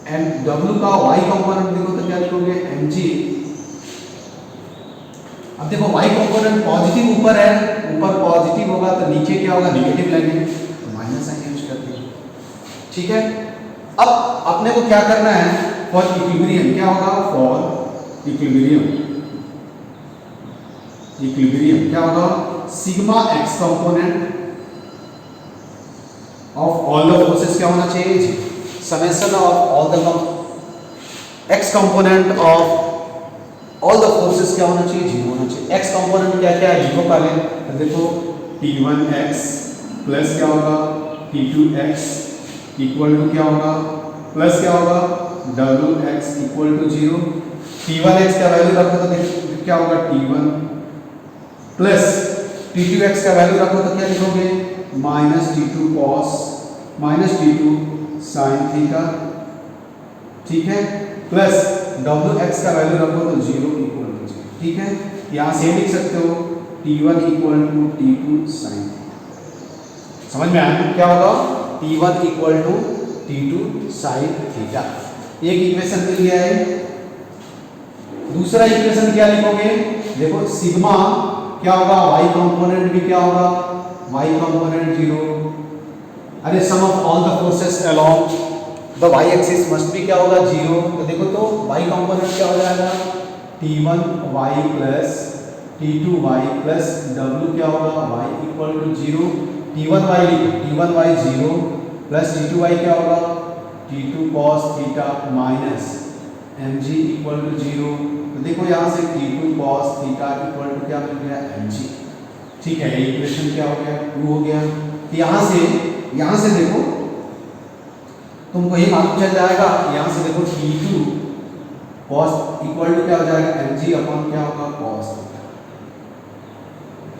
एंड w का y कंपोनेंट देखो तो क्या लिखोगे, mg। अब देखो y कंपोनेंट पॉजिटिव ऊपर है, ऊपर पॉजिटिव होगा तो नीचे क्या होगा, नेगेटिव लगेंगे, तो माइनस साइन यूज करते हैं, ठीक है। अब अपने को क्या करना है, फॉर इक्विलिब्रियम क्या होगा, फॉर इक्विलिब्रियम क्या होगा, sigma x component of all the forces क्या होना चाहिए, summation of all the x component of all the forces क्या होना चाहिए, 0 होना चाहिए। x कंपोनेंट क्या क्या है, लिखो पहले, तो देखो T1x प्लस क्या होगा, T2x इक्वल टू क्या होगा, प्लस क्या होगा, wx इक्वल टू 0। T1x का वैल्यू रखो तो देखो क्या होगा, T1 प्लस T2x का वैल्यू रखो तो क्या लिखोगे, minus T2 cos minus T2 sin theta, ठीक है, प्लस wx का वैल्यू रखो तो 0 इक्वल टू 0, ठीक है। यहाँ से लिख सकते हो T1 equal to T2 sin theta, समझ में आया क्या होगा, T1 equal to T2 sin theta. एक इक्वेशन मिल गया है। दूसरा इक्वेशन क्या लिखोगे, देखो सिग्मा क्या होगा, y कंपोनेंट भी क्या होगा, y कंपोनेंट 0, अरे sum of all the forces along the y axis must भी क्या होगा, 0। तो देखो तो y कंपोनेंट क्या हो जाएगा, T1y plus T2y plus w क्या होगा, y इक्वल टू 0। T1y लिखो, T1y 0 प्लस T2y क्या होगा, T2 cos theta minus mg equal to 0। तो देखो यहाँ से T2 cos theta equal to क्या मिल गया, mg, ठीक है। इक्वेशन क्या हो गया, 2 हो गया। यहाँ से देखो तुमको ये मालूम चल जाएगा, यहाँ से देखो T2 cos इक्वल टू क्या हो जाएगा, mg अपॉन क्या होगा, cos थीटा,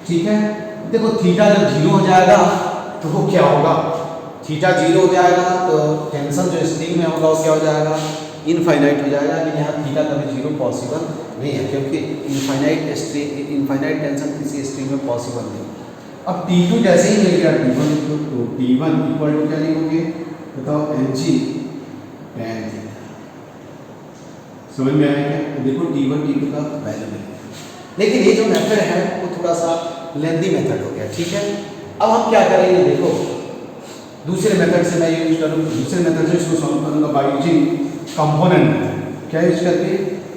ठीक है। देखो थीटा जब 0 हो जाएगा तो वो क्या होगा, थीटा 0 हो जाएगा तो टेंशन जो स्ट्रिंग में होगा वो क्या हो जाएगा, इनफाइनाइट हो जाएगा। लेकिन यहाँ थीटा कभी 0 पॉसिबल नहीं है, क्योंकि इनफाइनाइट टेंशन किसी स्ट्रिंग में पॉसिबल नहीं। अब T2 जैसे ही मिल गया T1, तो T1 इक्वल टू क्या लिखोगे, बताओ, mg tan थीटा, समझ में आया क्या। देखो T1 T2 का वैल्यू मिल गया, लेकिन ये जो मेथड है वो थोड़ा सा लेंदी मेथड हो गया, ठीक है। अब हम क्या करेंगे, देखो दूसरे मेथड से मैं यूज करूँगा, दूसरे मेथड से इसको सॉल्व करूँगा बाय यूजिंग कंपोनेंट मेथड। क्या यूज करके,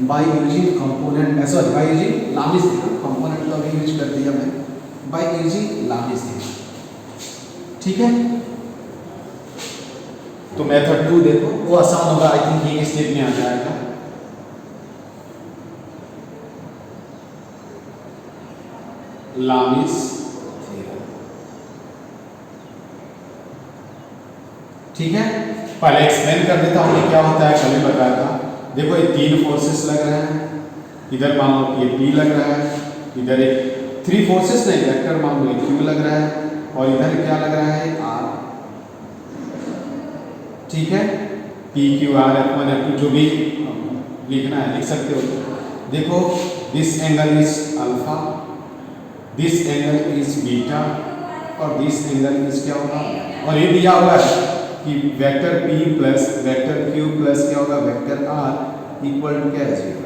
by using component, sorry by using लामिस theorem, component का भी यूज कर दिया मैं, बाय यूजिंग लामिस थ्योरम, ठीक है। तो मेथड 2 देखो, वो आसान होगा, आई थिंक ये स्टेप में आ जाएगा। लामिस थ्योरम। ठीक है, पहले एक्सप्लेन कर देता हूँ कि क्या होता है, कल ही बताया था। देखो ये तीन फोर्सेस लग रहे हैं, इधर मान लो कि ये P लग रहा है, इधर एक थ्री फोर्सेस नहीं, वेक्टर मान लो Q लग रहा है, और इधर क्या लग रहा है R। ठीक है, P Q R F1 F2 जो भी लिखना है लिख सकते हो। देखो this angle is alpha, this angle is beta, और दिस एंगल इज क्या होगा, और ये दिया हुआ है कि vector P plus vector Q plus क्या होगा वेक्टर R इक्वल टू क्या है 0।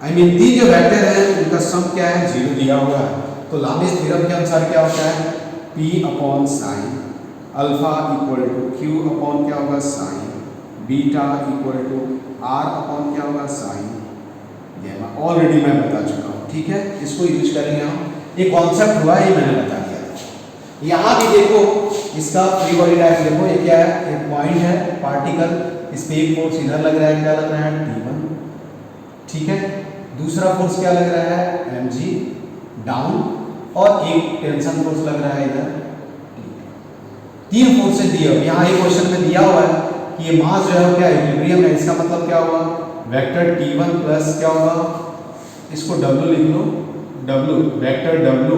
आई मीन तीन जो वेक्टर है उनका सम क्या है 0 दिया हुआ है। तो लामिस थ्योरम के अनुसार क्या होता है P upon sine alpha equal to Q upon क्या होगा sine beta equal to R upon क्या होगा साइन गैमा। ऑलरेडी मैं बता चुका हूँ। ठीक है, इसको यूज करेंगे हम, ये कॉन्सेप्ट हुआ ये मैंने बता दिया था। यहाँ भी देखो इसका फ्री बॉडी डायग्राम देखो, ये क्या है, एक पॉइंट है पार्टिकल, इस पे एक फोर्स इधर लग रहा है, क्या लग रहा है T1। ठीक है, दूसरा फोर्स क्या लग रहा है mg डाउन, और एक टेंशन फोर्स लग रहा है इधर। तीन फोर्सेस दिए हुए, यहाँ एक क्वेश्चन में दिया हुआ है कि ये मास जो है क्या इक्विलिब्रियम है, इसका मतलब क्या होगा वेक्टर T1 प्लस क्या होगा, इसको W लिख लो, W वेक्टर W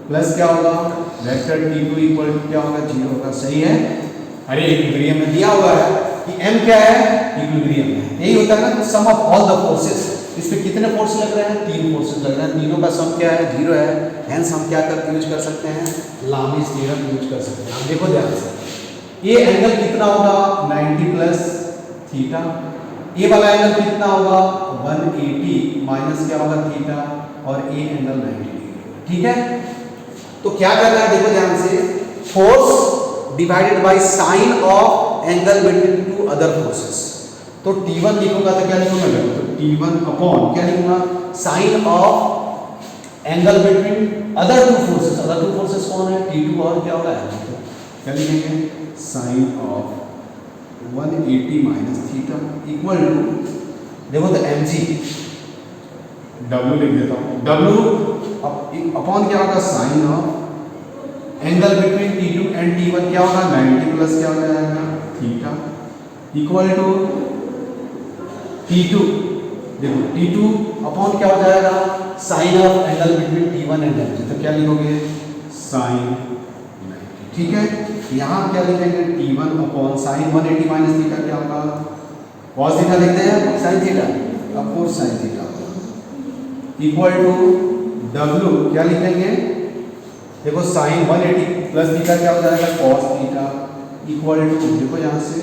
प्लस क्या होगा वेक्टर T2 इक्वल टू क्या होगा 0 होगा। सही है, अरे इक्विलिब्रियम में दिया हुआ है कि m क्या है इक्विलिब्रियम है, यही होता है ना sum of all the forces. इस पे कितने फोर्स लग रहे हैं, तीन फोर्सेस लग रहे हैं, तीनों का सम क्या है 0 है। हेंस हम क्या करके यूज कर सकते हैं, लामिस थ्योरम यूज कर सकते हैं। आप देखो ध्यान से, ये एंगल कितना होगा 90 प्लस थीटा, ये वाला एंगल कितना होगा 180 माइनस क्या होगा थीटा, और ये एंगल 90 डिग्री होगा। ठीक है, तो क्या करना है देखो ध्यान से, force divided by sine of angle between two other forces. तो T1 लिखूंगा तो क्या लिखूंगा, तो T1 अपॉन क्या लिखूंगा sine of angle between other two forces. Other two forces कौन है T2 और क्या होगा mg। क्या लिखेंगे sine of 180 minus theta equal to, देखो तो mg W लिख देता हूँ, W अपॉन क्या होगा sine of angle between T2 and T1 क्या होगा 90 प्लस क्या हो जाएगा थीटा इक्वल टू T2। देखो T2 अपॉन क्या हो जाएगा sine of angle between T1 and mg, तो क्या लिखोगे साइन 90। ठीक है, यहाँ क्या लिखेंगे T1 upon sine 180 minus theta क्या होगा cos थीटा लिखते हैं साइन थीटा, अब cos sine theta equal to W क्या लिखेंगे, देखो साइन 180 प्लस थीटा क्या हो जाएगा cos थीटा इक्वल टू, देखो यहाँ से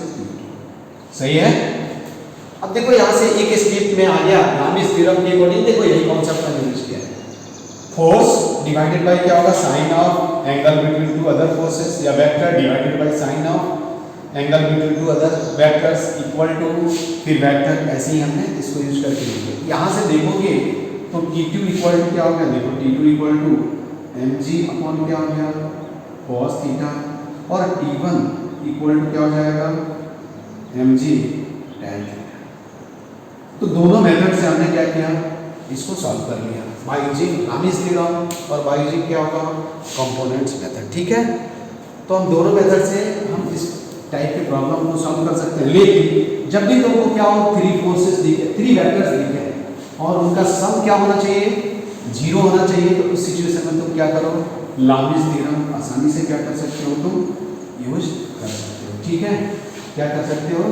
सही है। अब देखो यहाँ से एक स्टेप में आ गया लामिस थ्योरम के अकॉर्डिंग, देखो यही कॉन्सेप्ट मैंने यूज किया है। फोर्स डिवाइडेड बाय क्या होगा sine of angle between two other forces, या vector divided by sine of angle between two other vectors equal to, फिर वेक्टर ऐसे ही हमने इसको यूज करके लिखे। यहाँ से देखोगे तो T2 इक्वल टू क्या हो गया, देखो T2 equal to mg upon क्या हो गया cos थीटा, और T1 इक्वल टू क्या हो जाएगा mg tan थीटा। तो दोनों मेथड से हमने क्या किया, इसको सॉल्व कर लिया बाय यूजिंग लामिस थ्योरम और बाय यूजिंग क्या होगा कंपोनेंट्स मेथड। ठीक है, तो हम दोनों मेथड से हम इस टाइप के प्रॉब्लम को सॉल्व कर सकते हैं। लेकिन जब भी तुमको क्या हो थ्री फोर्सेस दिखे, थ्री वेक्टर्स दिखे और उनका सम क्या होना चाहिए 0 होना चाहिए, तो उस सिचुएशन में तुम क्या करो लामिस थ्योरम आसानी से क्या कर सकते हो तुम यूज कर सकते हो। ठीक है, क्या कर सकते हो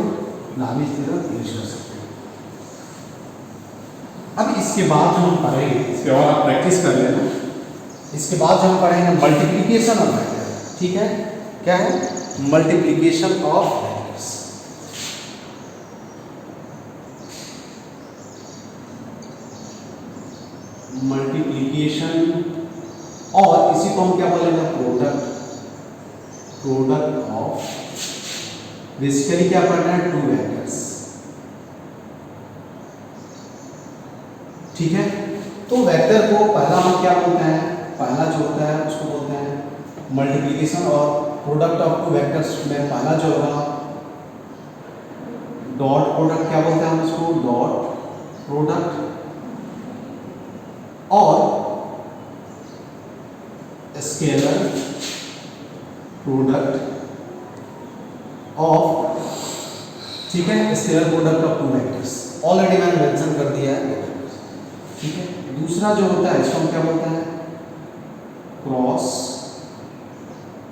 लामिस थ्योरम यूज कर सकते हो। अब इसके बाद जो हम पढ़ेंगे, इसके और आप प्रैक्टिस कर लेना, इसके बाद जो हम पढ़ेंगे मल्टीप्लिकेशन ऑफ वेक्टर। ठीक है, क्या है मल्टीप्लिकेशन ऑफ वेक्टर्स। मल्टीप्लिकेशन, और इसी को हम क्या बोलेंगे प्रोडक्ट, प्रोडक्ट ऑफ, बेसिकली क्या पढ़ना है टू वेक्टर्स। ठीक है, तो वेक्टर को पहला हम क्या बोलते हैं, पहला जो होता है उसको बोलते हैं मल्टीप्लिकेशन, और प्रोडक्ट ऑफ टू वेक्टर्स में पहला जो होगा डॉट प्रोडक्ट, क्या बोलते हैं हम उसको डॉट प्रोडक्ट, और स्केलर प्रोडक्ट ऑफ, ठीक है, scalar product of two vectors. Already मैंने मेंशन कर दिया है, ठीक है। दूसरा जो होता है इसको हम क्या बोलते हैं, क्रॉस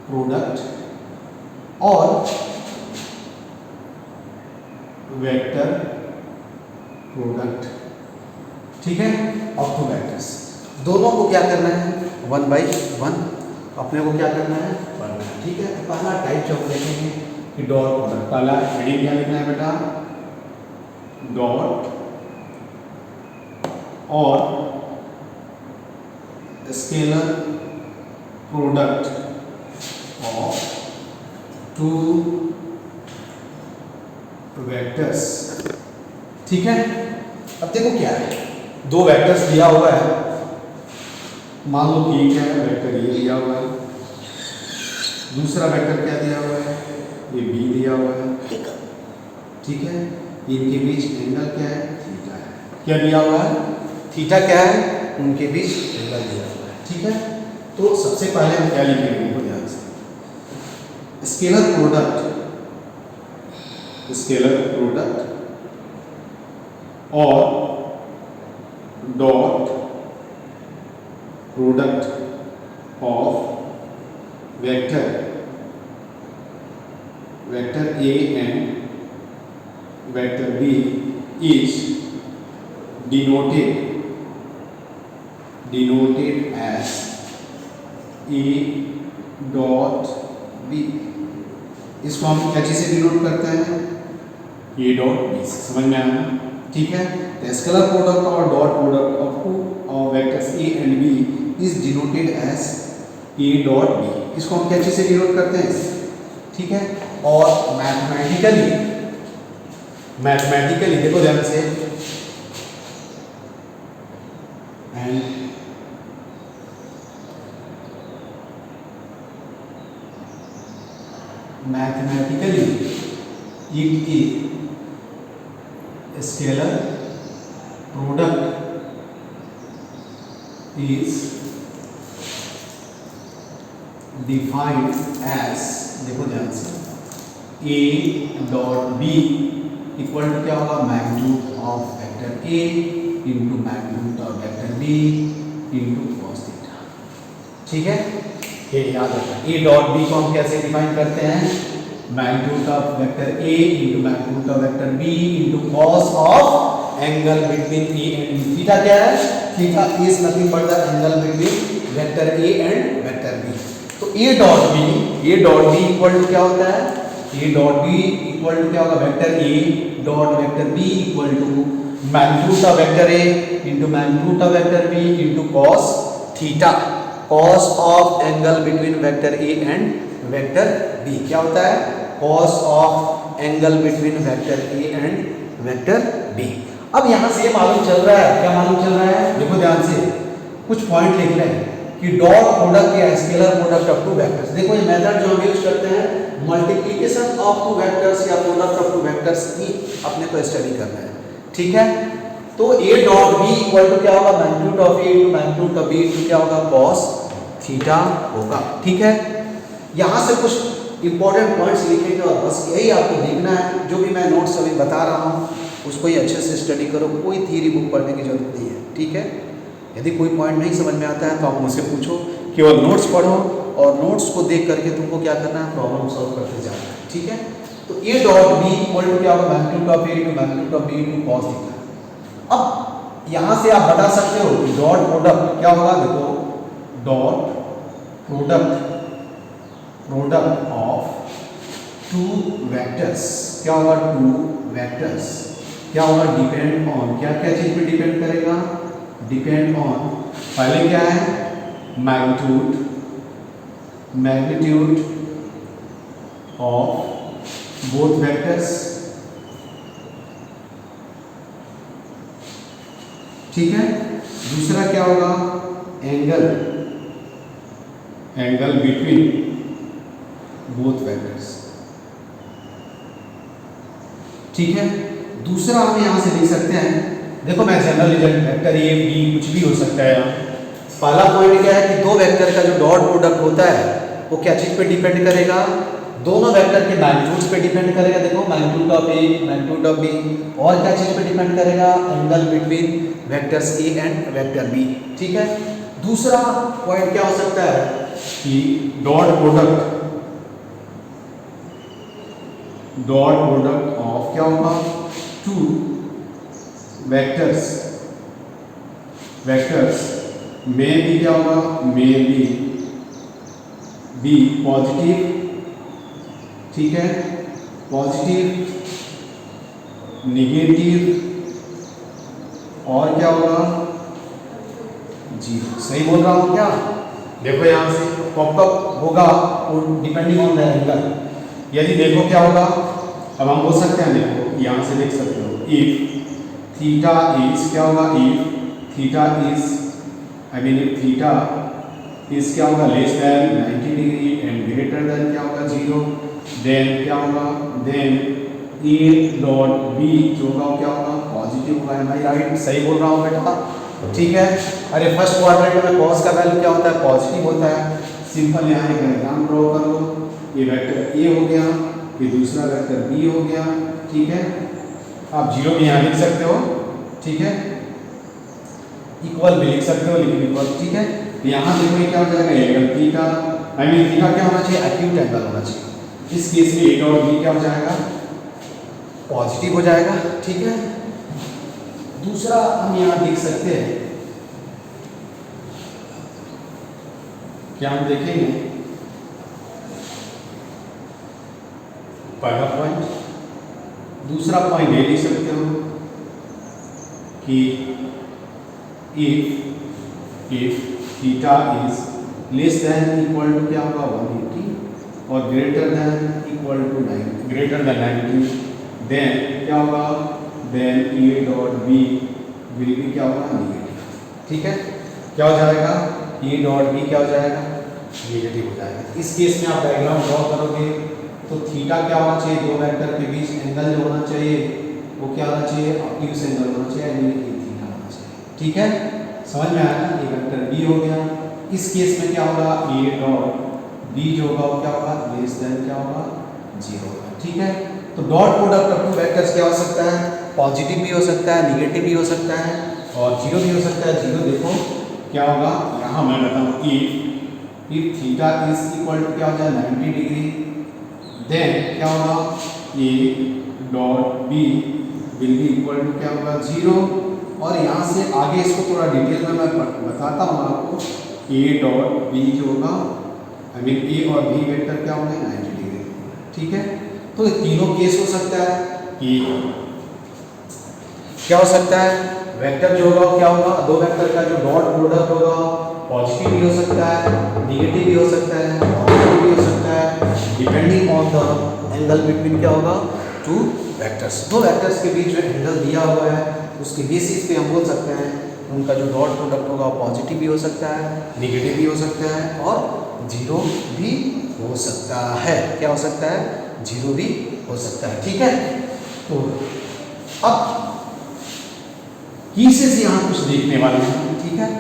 प्रोडक्ट और वेक्टर प्रोडक्ट, ठीक है, ऑफ टू वेक्टर्स। दोनों को क्या करना है, 1 by 1 अपने को क्या करना है, पढ़ना है, ठीक है। तो पहला टाइप जो हम देखेंगे कि डॉट प्रोडक्ट, पहला हेडिंग क्या लिखना है बेटा, डॉट और scalar product of two vectors, ठीक है। अब देखो क्या है, दो वेक्टर्स दिया हुआ है, मान लो कि एक है वेक्टर ये दिया हुआ है, दूसरा वेक्टर क्या दिया हुआ है, ये बी दिया हुआ है, ठीक है। इनके बीच एंगल क्या है, थीटा है। क्या दिया हुआ है, थीटा क्या है, उनके बीच एंगल दिया हुआ है, ठीक है। तो सबसे पहले हम क्या लिखेंगे, ध्यान से, स्केलर प्रोडक्ट और dot product of vector A and vector B is denoted as A dot B। इसको हम क्या चीज से डिनोट करते हैं, A dot B से, समझ में आया, ठीक है। The scalar product और dot product of two vectors A and B is denoted as A dot B। इसको हम क्या चीज से डिनोट करते हैं, ठीक है। और मैथमेटिकली देखो ध्यान से, and mathematically it is scalar product is defined as, देखो ध्यान से, A dot B equal to क्या होगा, magnitude of vector A into magnitude of vector B into cos theta, ठीक है। ये याद रखना, A डॉट B को हम कैसे डिफाइन करते हैं, magnitude of vector A into magnitude of vector B into cos of angle between A and B। Theta क्या है, theta is nothing but the angle between vector A and vector B। तो A dot B equal to क्या होता है, A dot B equal to क्या होगा, vector A dot vector B equal to magnitude of vector A into magnitude of vector B into cos theta, cos of angle between vector A and vector B क्या होता है, cos of angle between vector A and vector B। अब यहाँ से मालूम चल रहा है, क्या मालूम चल रहा है, देखो ध्यान से, कुछ पॉइंट लिख रहे हैं कि डॉट प्रोडक्ट या scalar product of two vectors. देखो ये मेथड जो हम यूज करते हैं, मल्टीप्लिकेशन ऑफ टू वेक्टर्स या प्रोडक्ट ऑफ टू वेक्टर्स की अपने को स्टडी करना है, ठीक है। तो A dot B equal to क्या होगा, magnitude of A into magnitude of B into क्या होगा, कॉस थीटा होगा, ठीक है। यहाँ से कुछ इंपॉर्टेंट पॉइंट्स लिखेंगे और बस यही आपको देखना है। जो भी मैं नोट्स अभी बता रहा हूँ उसको ही अच्छे से स्टडी करो, कोई थ्योरी बुक पढ़ने की जरूरत नहीं है, ठीक है। यदि कोई पॉइंट नहीं समझ में आता है तो आप मुझसे पूछो, केवल नोट्स पढ़ो और नोट्स को देख करके तुमको क्या करना है, प्रॉब्लम सॉल्व करते जाना है, ठीक है। तो A dot B equal to क्या होगा, magnitude of A into magnitude of B into cos theta. अब यहाँ से आप बता सकते हो कि डॉट प्रोडक्ट क्या होगा, देखो dot product of two vectors क्या होगा, टू वेक्टर्स क्या होगा, डिपेंड ऑन, क्या क्या चीज पे डिपेंड करेगा, डिपेंड ऑन, पहले क्या है, मैग्नीट्यूड ऑफ बोथ वेक्टर्स, ठीक है। दूसरा क्या होगा, एंगल बिटवीन बोथ वेक्टर्स, ठीक है। दूसरा हम यहां से लिख सकते हैं, देखो मैं general result vector A B कुछ भी हो सकता है यहाँ, पहला पॉइंट क्या है कि दो वेक्टर का जो डॉट प्रोडक्ट होता है वो क्या चीज पे डिपेंड करेगा, दोनों वेक्टर के मैग्नीट्यूड्स पे डिपेंड करेगा। देखो magnitude of A, magnitude of B, और क्या चीज पे डिपेंड करेगा, angle between vectors A and vector B. ठीक है। दूसरा पॉइंट क्या हो सकता है कि डॉट प्रोडक्ट ऑफ क्या होगा, टू वेक्टर्स में भी क्या होगा, में बी पॉजिटिव। ठीक है, पॉजिटिव, निगेटिव और क्या होगा, जीरो। सही बोल रहा हूं क्या? देखो यहां से पॉपअप होगा डिपेंडिंग ऑन द एंगल। यदि देखो क्या होगा, अब हम बोल सकते हैं, देखो यहां से देख सकते हो, इफ थीटा इज क्या होगा, if theta is theta is क्या होगा, less then 90 degree and greater than क्या होगा, जीरो, देन क्या होगा, देन ए डॉट बी जो होगा क्या होगा, पॉजिटिव होगा। एम आई राइट? सही बोल रहा हूँ बेटा? ठीक है। अरे फर्स्ट क्वाड्रेंट में कॉस का वैल्यू क्या होता है, पॉजिटिव होता है। सिंपल यहाँ एक डायग्राम ड्रॉ कर लो, ये वेक्टर ए हो गया, ये दूसरा वेक्टर बी हो गया। ठीक है, आप जीरो भी यहाँ लिख सकते हो। ठीक है, इक्वल भी लिख सकते हो, लेकिन इक्वल। ठीक है, यहाँ देखो क्या हो जाएगा, एंगल थीटा, थीटा क्या होना चाहिए, एक्यूट एंगल होना चाहिए। इस केस में ए डॉट बी क्या हो जाएगा, पॉजिटिव हो जाएगा। ठीक है, दूसरा हम यहाँ देख सकते हैं, क्या हम देखेंगे, पहला पॉइंट, दूसरा पॉइंट ये लिख सकते हो कि if theta is less than equal to क्या होगा, 180 और greater than equal to 90, then क्या होगा, then A dot B will be क्या होगा, निगेटिव। ठीक है, क्या हो जाएगा, ए डॉट बी क्या हो जाएगा, निगेटिव हो जाएगा। इस केस में आप डायग्राम ड्रॉ करोगे तो थीटा क्या होना चाहिए, दो वेक्टर के बीच एंगल जो होना चाहिए वो क्या होना चाहिए, ऑब्ट्यूज एंगल होना चाहिए, यानी कि थीटा होना चाहिए। ठीक है, समझ में आया ना? ये वेक्टर बी हो गया। इस केस में क्या होगा, ए डॉट बी जो होगा वो क्या होगा, लेस देन क्या होगा, जीरो होगा। ठीक है, तो dot product of two vectors क्या हो सकता है, पॉजिटिव भी हो सकता है, निगेटिव भी हो सकता है और जीरो भी हो सकता है। जीरो देखो क्या होगा, यहाँ मैं बताऊँ, if theta is equal to क्या हो जाए, 90 डिग्री, देन क्या होगा, A dot B will be equal to क्या होगा, जीरो। और यहाँ से आगे इसको थोड़ा डिटेल में मैं बताता हूँ आपको। ए डॉट बी जो होगा, ए और बी वेक्टर क्या होंगे, 90 डिग्री। ठीक है, तो तीनों केस हो सकता है कि क्या हो सकता है, वेक्टर जो होगा क्या होगा, दो वेक्टर का जो डॉट प्रोडक्ट होगा पॉजिटिव भी हो सकता है, निगेटिव भी हो सकता है, पॉजिटिव भी हो सकता है, depending on the angle between क्या होगा, टू वेक्टर्स। दो वेक्टर्स के बीच जो एंगल दिया हुआ है उसके बेसिस पे हम बोल सकते हैं उनका जो डॉट प्रोडक्ट होगा पॉजिटिव भी हो सकता है, निगेटिव भी हो सकता है और जीरो भी हो सकता है। क्या हो सकता है, जीरो भी हो सकता है। ठीक है, तो अब केसेस यहाँ कुछ देखने वाले हैं। ठीक है,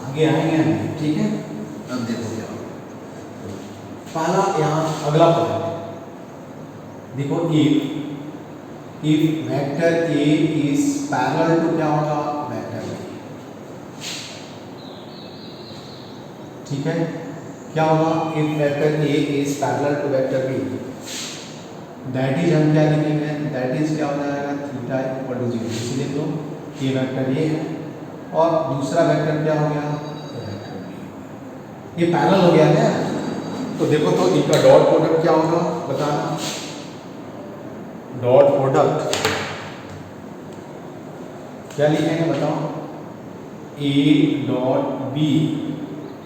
आगे आएंगे हम। ठीक है, अब देखो क्या पहला यहाँ अगला पॉइंट देखो, if vector A is parallel to क्या होगा, वेक्टर बी। ठीक है, क्या होगा, if vector A is parallel to vector B, that is हम क्या लिखेंगे, दैट इज क्या हो जाएगा, थीटा इक्वल टू जीरो। इसे लिख लो, ये वेक्टर ए है और दूसरा वेक्टर क्या हो गया, वेक्टर बी। ये पैरेलल हो गया है। तो देखो तो इनका डॉट प्रोडक्ट क्या होगा, बताना। डॉट प्रोडक्ट क्या लिखेंगे, बताओ। A dot B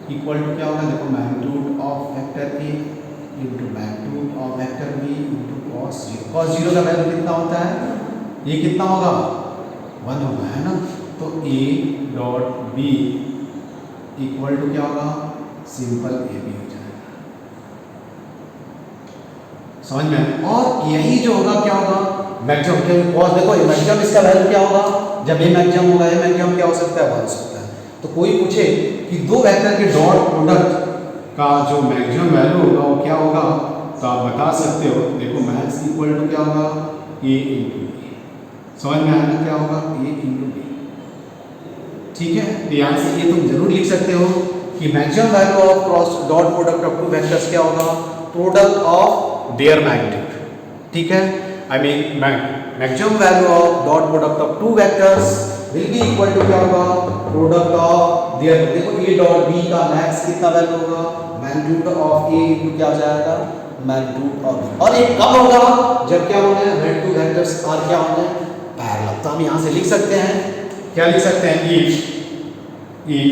equal to क्या होगा, देखो magnitude of vector A into magnitude of vector B into cos zero. Cos zero का वैल्यू कितना होता है, ये कितना होगा, 1 होगा, है ना। तो A dot B equal to क्या होगा, सिंपल ए बी हो जाएगा। समझ में? और यही जो होगा क्या होगा, मैक्सिमम। कॉस देखो मैक्सिमम इसका वैल्यू क्या होगा, जब ये मैक्सिमम होगा, ये मैक्सिमम क्या हो सकता है, 1 हो सकता है। तो कोई पूछे कि दो वेक्टर के डॉट प्रोडक्ट का जो मैक्सिमम वैल्यू होगा वो क्या होगा, तो आप बता सकते हो, देखो मैक्स इक्वल टू क्या होगा, ए इंटू बी। समझ में आया क्या होगा, ए इंटू बी। ठीक है, तो यहाँ से ये तुम जरूर लिख सकते हो कि maximum value of cross dot product of two vectors क्या होगा, प्रोडक्ट ऑफ देयर मैग्नीट्यूड। ठीक है, I mean maximum value of dot product of two vectors will be equal to क्या होगा, प्रोडक्ट ऑफ देयर। देखो ए डॉट बी का max कितना value होगा, मैग्नीट्यूड ऑफ ए इनटू क्या हो जाएगा, मैग्नीट्यूड ऑफ बी। और ये कब होगा, जब क्या होना है, व्हेन टू वेक्टर्स आर क्या होना है, पैरेलल। तो हम यहां से लिख सकते हैं, क्या लिख सकते हैं, if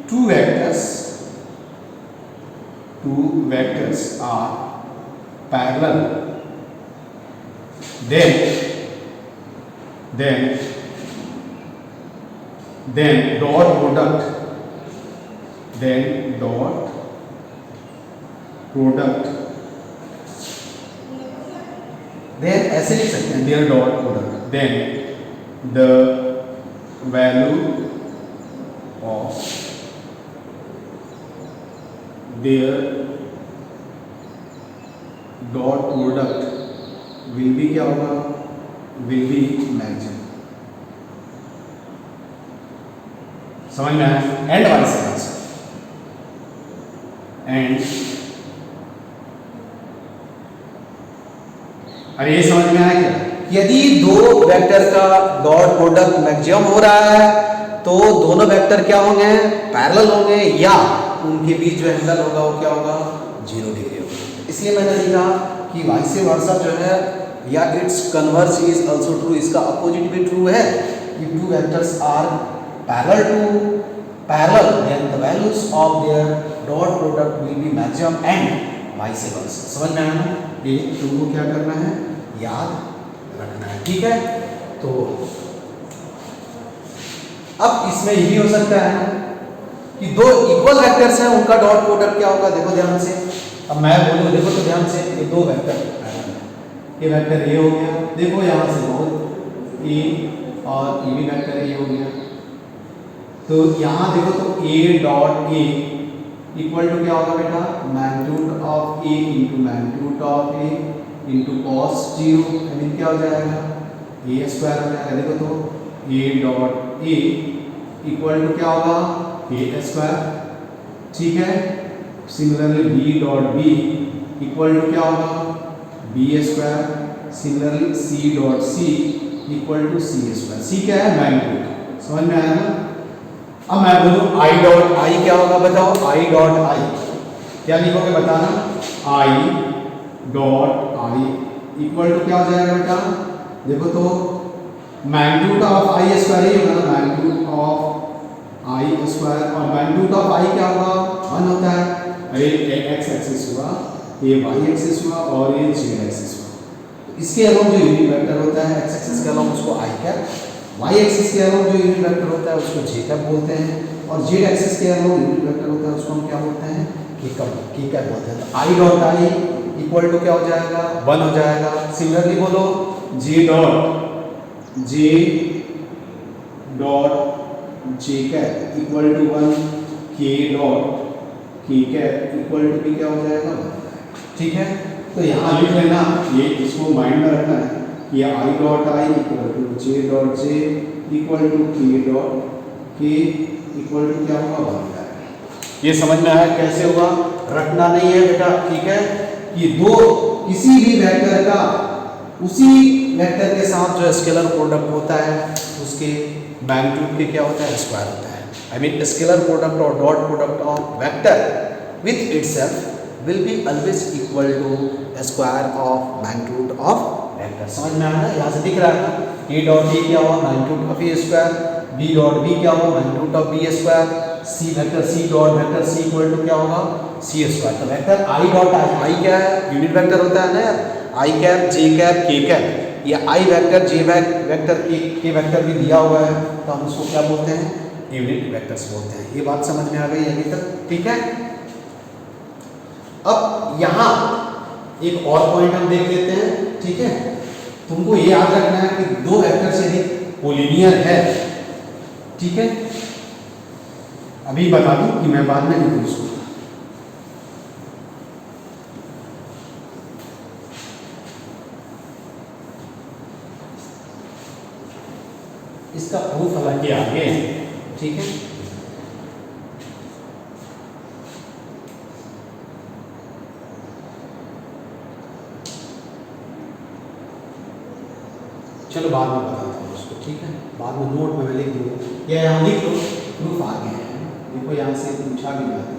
two vectors are parallel, then dot product then ऐसे लिख सकते हैं, their dot product, then the value of their dot product will be क्या होगा, will be मैक्सिमम। समझ में आया, एंड वाइस वर्सा, एंड अरे ये समझ में आया क्या, यदि दो वेक्टर का डॉट प्रोडक्ट मैक्सिमम हो रहा है तो दोनों वेक्टर क्या होंगे, पैरेलल होंगे, या उनके बीच जो एंगल होगा वो क्या होगा, 0 डिग्री होगा। इसलिए मैंने लिखा कि वाइस वर्सा जो है, या it's converse is also true, इसका अपोजिट भी ट्रू है। If two vectors are parallel then the values of their dot product will be maximum and vice versa. समझ में आया, ये तुमको क्या करना है, याद रखना है। ठीक है, तो अब इसमें ये भी हो सकता है कि दो इक्वल वेक्टर्स हैं, उनका डॉट प्रोडक्ट क्या होगा, देखो ध्यान से। अब मैं बोलूँ, देखो तो ध्यान से, ये दो वेक्टर, ये वेक्टर ए हो गया, देखो यहाँ से बहुत ए, और ये भी वेक्टर ए हो गया। तो यहाँ देखो तो A dot A equal to क्या होगा बेटा, magnitude of A into magnitude of A into cos 0, I mean क्या हो जाएगा, ए स्क्वायर हो जाएगा। देखो तो A dot A equal to क्या होगा, ए स्क्वायर। ठीक है, similarly B dot B equal to क्या होगा, B square. Similarly C dot C equal to C square. C क्या है, मैग्नीट्यूड। समझ में आया ना। अब मैं बोलूँ आई डॉट आई क्या होगा, बताओ, आई डॉट आई क्या लिखोगे बताना, i dot I equal to क्या हो जाएगा बेटा, देखो तो मैग्नीट्यूड ऑफ आई स्क्वायर ही होगा ना, मैग्नीट्यूड ऑफ आई स्क्वायर, और मैग्नीट्यूड ऑफ आई क्या होगा, 1 होता है। अरे एक्स एक्सिस हुआ, ये वाई एक्सिस हुआ, और ये जेड एक्सिस हुआ। इसके अलावा जो यूनिट वेक्टर होता है एक्स एक्सिस के अलावा उसको आई कैप, वाई एक्सिस के अलावा जो यूनिट वेक्टर होता है उसको जे कैप बोलते हैं, और जेड एक्सिस के अलावा यूनिट वेक्टर होता है उसको हम क्या बोलते हैं, के कैप बोलते हैं। तो i dot I equal to क्या हो जाएगा, 1 हो जाएगा। सिमिलरली बोलो j dot j cap equal to 1, k dot के कैप इक्वल टू भी क्या हो जाएगा, 1। ठीक है, तो यहाँ लिख लेना, ये इसको माइंड में रखना है, ये i dot I equal to J dot J equal to k dot k equal to क्या होगा, 1 जाएगा। ये समझ में आया कैसे होगा, रखना नहीं है बेटा। ठीक है, कि दो किसी भी वेक्टर का उसी वेक्टर के साथ जो स्केलर प्रोडक्ट होता है उसके मैग्नीट्यूड के क्या होता है, स्क्वायर होता है। आई मीन स्केलर प्रोडक्ट और dot product of vector with itself will be always equal to square of magnitude of vector. समझ में आया ना, यहाँ से दिख रहा है ना, ए डॉट ए क्या हुआ, magnitude of A square, B dot B क्या हुआ, magnitude of B square, C vector C dot vector C equal to क्या होगा, सी स्क्वायर। तो vector i dot i, i क्या है, यूनिट वेक्टर होता है ना, i cap j cap k cap, ये i vector j vector k vector भी दिया हुआ है, तो हम उसको क्या बोलते हैं, यूनिट वेक्टर्स बोलते हैं। ये बात समझ में आ गई अभी तक। ठीक है, अब यहाँ एक और पॉइंट हम देख लेते हैं। ठीक है, तुमको ये याद रखना है कि दो वेक्टर से अधिक कोलिनियर है। ठीक है, अभी बता दूं कि मैं बाद में नहीं पूछ सकता। इसका प्रूफ हालांकि आगे है। ठीक है, चलो बाद में बताता हूँ उसको। ठीक है, बाद में नोट में मैं लिख दूँगा या यहाँ लिख लो, प्रूफ आगे है। देखो यहाँ से पूछा भी जाता है।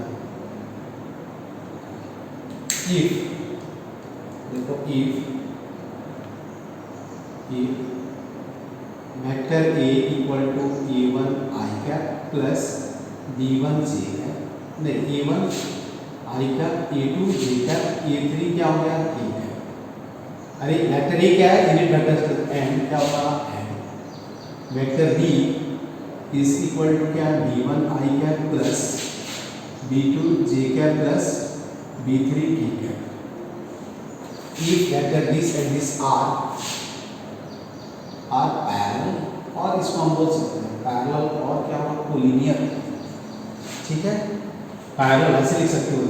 इफ, देखो if vector A equal to a1 i cap plus b1 j cap, नहीं a1 i cap, a2 j cap, a3 क्या हो गया a कैप। अरे वेक्टर ए क्या है, यूनिट वेक्टर एन क्या होगा n. Vector B is equal to क्या, b1 i cap plus b2 j cap plus b3 k cap. If vector this and this are parallel, और इसको हम बोल सकते हैं पैरेलल और क्या होगा कोलिनियर। ठीक है, पैरेलल ऐसे लिख सकते हो,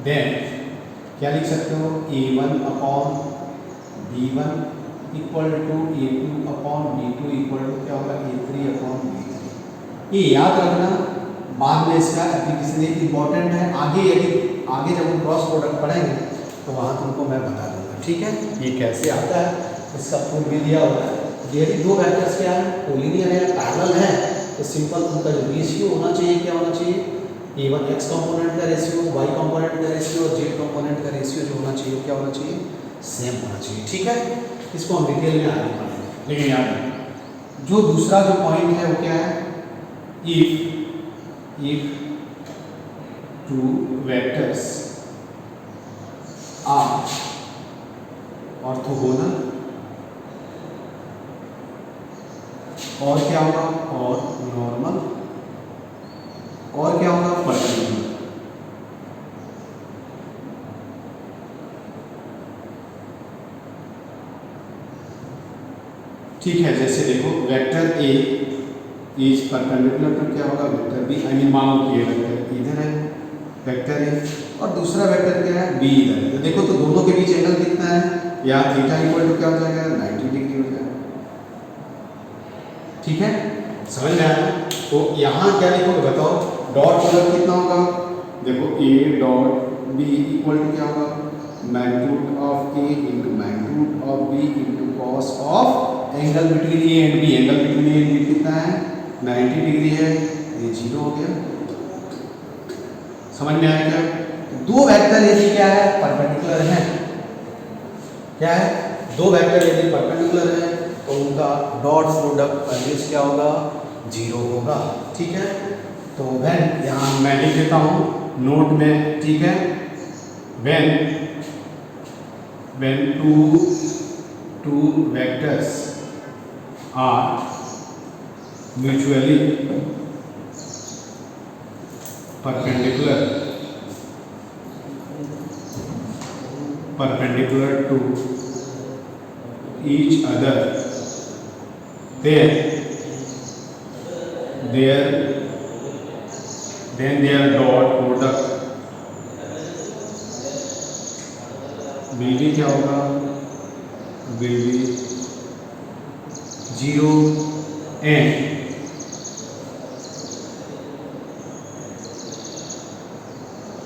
देन क्या लिख सकते हो, a1 upon b1 equal to a2 upon b2 equal to क्या होगा a3 अपॉन b3। ये याद रखना, बाद में इसका एप्लीकेशन एक इम्पॉर्टेंट है। आगे यदि जब हम क्रॉस प्रोडक्ट पढ़ेंगे तो वहाँ तुमको मैं बता दूंगा। ठीक है, ये कैसे आता है, इसका प्रूफ भी दिया हुआ है। यदि दो वेक्टर्स क्या है, कोलिनियर है, पैरेलल है, तो सिंपल उनका जो रेशियो होना चाहिए क्या होना चाहिए, a1 x कंपोनेंट का रेशियो, y कंपोनेंट का रेशियो और z कंपोनेंट का रेशियो जो होना चाहिए क्या होना चाहिए, सेम होना चाहिए। ठीक है, इसको हम डिटेल में आगे पढ़ेंगे। लेकिन याद जो दूसरा जो पॉइंट है वो क्या है, if two vectors are orthogonal, और क्या होगा, और नॉर्मल, और क्या होगा परपेंडिकुलर। ठीक है, जैसे देखो वेक्टर ए इज परपेंडिकुलर तो क्या होगा वेक्टर बी, आई मीन मान लो कि वेक्टर इधर है वेक्टर ए, और दूसरा वेक्टर क्या है बी इधर है। तो देखो तो दोनों के बीच एंगल कितना है, यहाँ थीटा इक्वल टू क्या हो जाएगा 90 डिग्री हो जाएगा। ठीक है, समझ में आया। तो यहाँ क्या लिखोगे बताओ, डॉट प्रोडक्ट कितना होगा, देखो a dot b equal to क्या होगा magnitude of a into magnitude of b into cos of angle between a and b। Angle between a and b कितना है 90 डिग्री है, ये 0 हो गया। समझ में आया क्या। दो वेक्टर यदि क्या है परपेंडिकुलर है, क्या है, दो वेक्टर यदि परपेंडिकुलर है तो उनका डॉट प्रोडक्ट ऑलवेज क्या होगा 0 होगा। ठीक है, तो व्हेन यहाँ मैं लिख देता हूँ नोट में। ठीक है, when two vectors are mutually perpendicular to each other, then their dot product will be क्या होगा, will be 0 and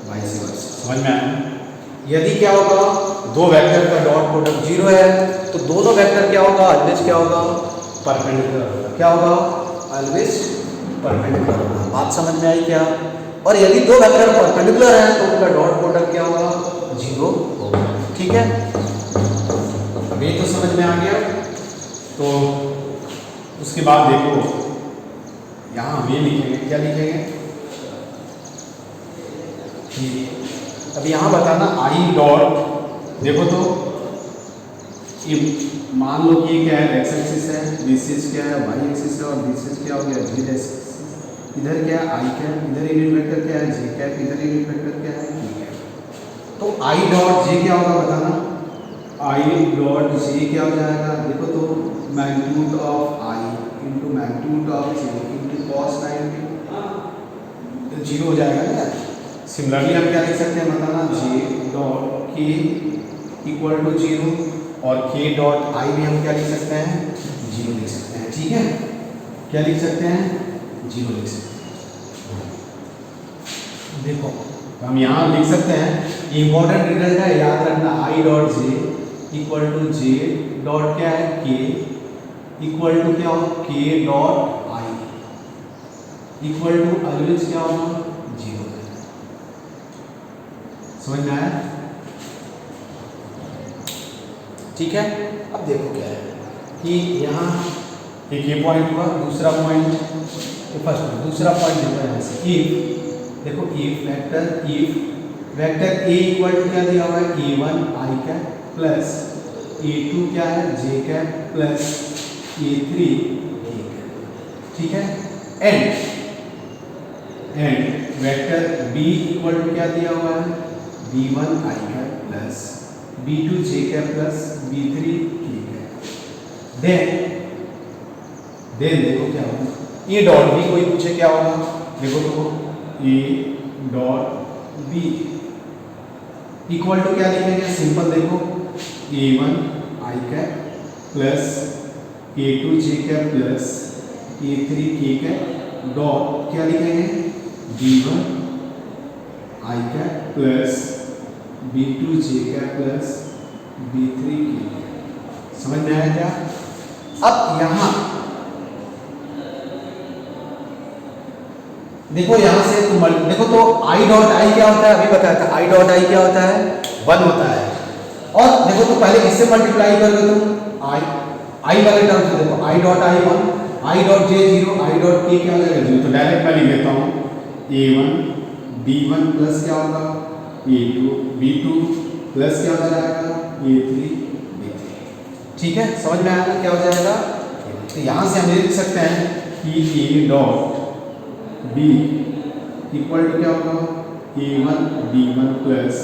vice versa. समझ में आया। यदि क्या होगा दो वेक्टर का डॉट प्रोडक्ट 0 है तो दोनों वेक्टर क्या होगा ऑलवेज क्या होगा परपेंडिकुलर होगा। क्या होगा ऑलवेज परपेंडिकुलर होगा। बात समझ में आई क्या। और यदि दो वेक्टर परपेंडिकुलर है तो उनका डॉट प्रोडक्ट क्या होगा 0 होगा। ठीक है, अब ये तो समझ में आ गया। तो उसके बाद देखो यहाँ हम ये लिखेंगे, क्या लिखेंगे, अब यहाँ बताना आई डॉट, देखो तो ये मान लो कि क्या है एक्स एक्सिस है, दिस इज क्या है वाई एक्सिस है, और दिस इज क्या हो गया जेड एक्सिस। इधर क्या है आई कैप, इधर यूनिट वेक्टर क्या है जे कैप, इधर यूनिट वेक्टर क्या है के कैप। तो आई डॉट जे क्या होगा बताना, आई डॉट जे क्या हो जाएगा, देखो तो magnitude of I into magnitude of J into cos 90 zero हो जाएगा ना यार। सिमिलरली हम क्या लिख सकते हैं बताना, J dot k equal to zero और के डॉट आई भी हम क्या लिख सकते हैं, जीरो लिख सकते हैं। ठीक है, क्या लिख सकते हैं, जीरो लिख सकते हैं। देखो तो हम यहाँ लिख सकते हैं, इंपॉर्टेंट रिजल्ट है, याद रखना, I dot J equal to J dot क्या है, के इक्वल टू क्या हो, K dot I equal to always क्या होगा, जीरो। समझ में आया? ठीक है, अब देखो क्या है कि यहाँ एक ये पॉइंट हुआ, दूसरा पॉइंट फर्स्ट, दूसरा पॉइंट देखो यहाँ से इफ, देखो if vector A equal to क्या दिया हुआ है, a1 I cap plus a2 क्या है, जे cap plus a3 K cap. ठीक है, and vector b equal to क्या दिया हुआ है, b1 I cap plus b2 J cap plus b3 K cap. Then देखो क्या होगा, ए डॉट बी कोई पूछे क्या होगा, देखो तो A dot B equal to क्या लिखेंगे, सिंपल देखो, a1 I cap plus a2 J cap plus a3 K cap dot क्या लिखेंगे, b1 I cap plus b2 J cap plus b3 K cap. समझ में आया क्या? अब यहां देखो, यहां से तुम देखो तो आई डॉट आई क्या होता है, अभी बताया था, आई डॉट आई क्या होता है, 1 होता है। और देखो तो पहले इससे मल्टीप्लाई करोगे तुम आई वाले टर्म से, देखो आई dot I 1, I dot J 0, I dot के क्या हो जाएगा 0। तो डायरेक्ट मैं लिख देता हूँ, a1 b1 प्लस क्या होगा, a2 b2 प्लस क्या हो जाएगा, a3 b3। ठीक है, समझ में आया क्या हो जाएगा? तो यहाँ से हम लिख सकते हैं कि a dot b equal to क्या होगा, a1 b1 plus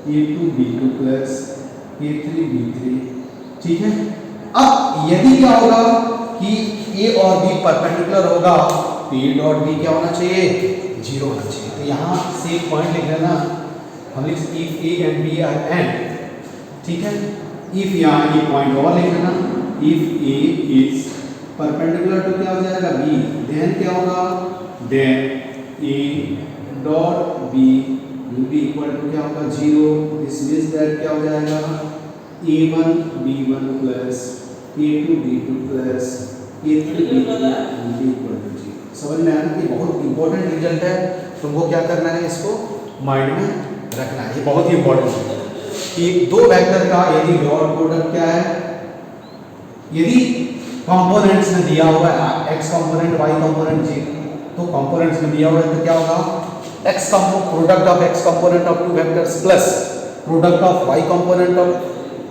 a2 b2 plus a3 b3। ठीक है, अब यदि क्या होगा कि a और b परपेंडिकुलर होगा तो a डॉट b क्या होना चाहिए, 0 होना चाहिए। तो यहाँ से एक पॉइंट लिख लेना, हम लिख if a and b are and. ठीक है, इफ यहाँ ये पॉइंट और लिख लेना, if a is perpendicular to क्या हो जाएगा, b, देन क्या होगा, then a dot b will be equal to क्या होगा, 0। दिस मींस दैट क्या हो जाएगा, a1 b1 plus a2 b2 plus a3 b3 will be equal to 0। समझ में आया कि बहुत इंपॉर्टेंट रिजल्ट है, तुमको क्या करना है, इसको माइंड में रखना है, ये बहुत ही इंपॉर्टेंट है कि दो वेक्टर का यदि डॉट प्रोडक्ट क्या है, यदि कंपोनेंट्स में दिया हुआ है x component y component z, तो कंपोनेंट्स में दिया हुआ है तो क्या होगा, x product of x component of two vectors plus product of y component of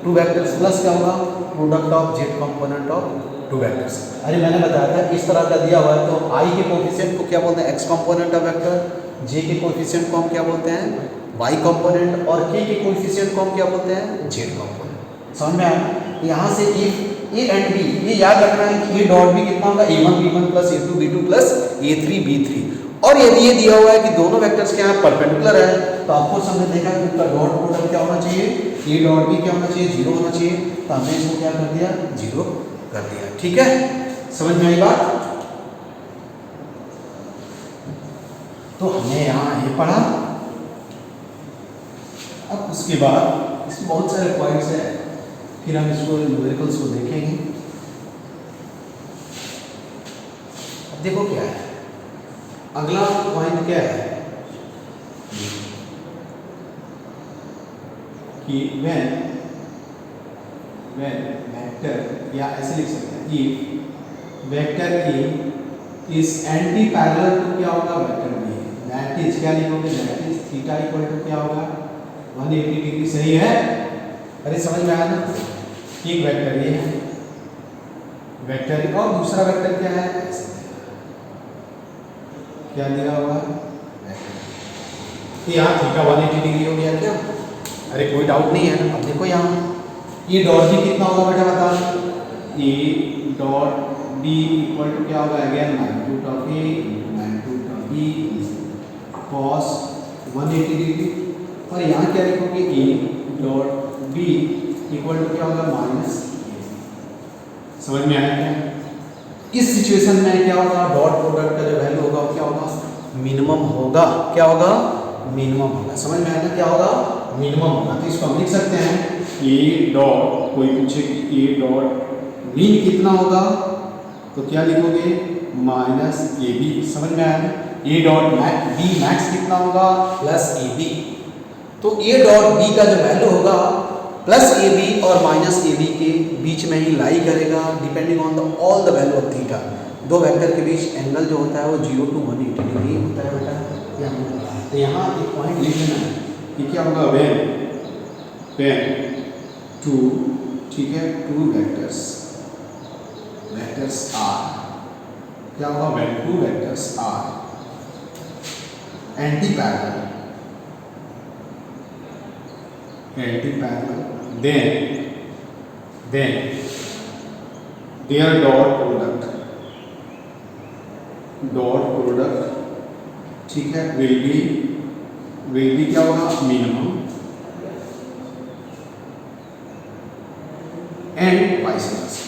two vectors plus क्या होगा, product of z component of two vectors. अरे मैंने बताया था इस तरह का दिया हुआ है तो i के कोएफिशिएंट को क्या बोलते हैं, x component of vector, j के कोएफिशिएंट को हम क्या बोलते हैं, y कंपोनेंट, और k के कोएफिशिएंट को हम क्या बोलते हैं, z कंपोनेंट। समझ में आया? यहाँ से इफ a एंड b, ये याद रखना है कि a डॉट b कितना होगा, a1 b1 plus a2 b2 plus a3 b3। और यदि ये दिया हुआ है कि दोनों वेक्टर्स के यहाँ परपेंडिकुलर है तो आपको हमने देखा कि उनका डॉट प्रोडक्ट क्या होना चाहिए, a डॉट b क्या होना चाहिए, 0 होना चाहिए। तो हमने इसको क्या कर दिया, 0 कर दिया। ठीक है, समझ में आई बात? तो हमने यहाँ ये पढ़ा। अब उसके बाद इसमें बहुत सारे पॉइंट्स हैं, फिर हम इसको न्यूमेरिकल्स को देखेंगे। अब देखो क्या है, अगला पॉइंट क्या है कि when वेक्टर, या ऐसे लिख सकते हैं, if vector A is anti parallel to क्या होगा, वेक्टर B, दैट इज क्या लिखोगे, that is theta equal to क्या होगा, 180 डिग्री। सही है? अरे समझ में आया ना? एक वेक्टर ये है, वेक्टर और दूसरा वेक्टर क्या है, क्या दिया हुआ है, यहाँ थीटा 180 डिग्री हो गया क्या? अरे कोई डाउट नहीं है ना? अब देखो यहाँ ए डॉट बी कितना होगा बेटा बता। A dot B equal to क्या होगा again magnitude of A magnitude of B cos 180 degree, और यहाँ क्या लिखोगे A dot B equal to क्या होगा माइनस। समझ में आया क्या? इस सिचुएशन में क्या होगा, डॉट प्रोडक्ट का जो वैल्यू होगा वो क्या होगा, मिनिमम होगा। क्या होगा, मिनिमम होगा। समझ में आया ना, क्या होगा, मिनिमम होगा। तो इसको हम लिख सकते हैं ए डॉट, कोई पूछे कि ए डॉट मीन कितना होगा तो क्या लिखोगे माइनस ए बी। समझ में आया? ए डॉट बी मैक्स कितना होगा प्लस ए बी। तो ए डॉट बी का जो वैल्यू होगा प्लस ए बी और माइनस ए बी के बीच में ही लाई करेगा, depending on the all the value of theta. दो वेक्टर के बीच एंगल जो होता है वो 0 to 180 डिग्री होता है बेटा। तो यहाँ एक पॉइंट लिख लेना है कि क्या होगा, व्हेन टू, ठीक है, टू वेक्टर्स आर, क्या होगा, when two vectors are anti parallel then their dot product ठीक है will be क्या होगा मिनिमम एंड वाइस वर्सा।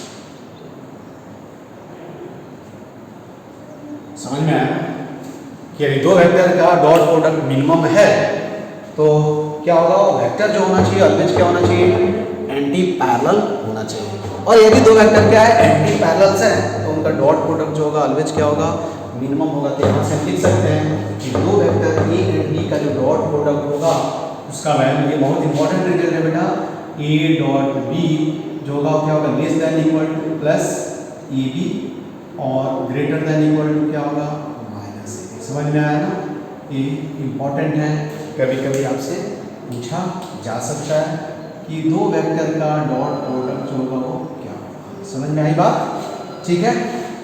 समझ में आया कि यदि दो वेक्टर का डॉट प्रोडक्ट मिनिमम है तो क्या होगा, वेक्टर जो होना चाहिए ऑलवेज क्या होना चाहिए, एंटी पैरेलल होना चाहिए। और यदि दो वेक्टर क्या है एंटी पैरेलल्स हैं तो उनका डॉट प्रोडक्ट जो होगा ऑलवेज क्या होगा, मिनिमम होगा। तो यहाँ से हम लिख सकते हैं कि दो वेक्टर ए एंड बी का जो डॉट प्रोडक्ट होगा उसका वैल्यू, ये बहुत इंपॉर्टेंट रिजल्ट है बेटा, ए डॉट बी जो होगा क्या होगा less than equal to plus A B और ग्रेटर देन इक्वल टू क्या होगा माइनस ए बी। समझ में आया ना, ये इंपॉर्टेंट है, कभी कभी आपसे पूछा जा सकता है कि दो वेक्टर का डॉट प्रोडक्ट जो होगा वो क्या होगा। समझ में आई बात, ठीक है।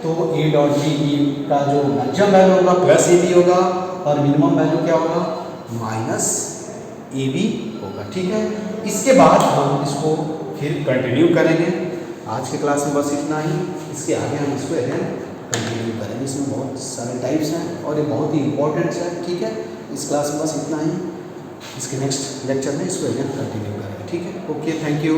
तो ए डॉट बी का जो मैक्सिमम वैल्यू होगा प्लस ए बी होगा और मिनिमम वैल्यू क्या होगा माइनस ए बी होगा, ठीक है। इसके बाद हम इसको फिर कंटिन्यू करेंगे। आज के क्लास में बस इतना ही, इसके आगे हम इसको अगेन कंटिन्यू करेंगे। इसमें बहुत सारे टाइप्स हैं और ये बहुत ही इंपॉर्टेंट है, ठीक है। इस क्लास में बस इतना ही, इसके नेक्स्ट लेक्चर में इसको अगेन कंटिन्यू करेंगे, ठीक है। Okay, thank you.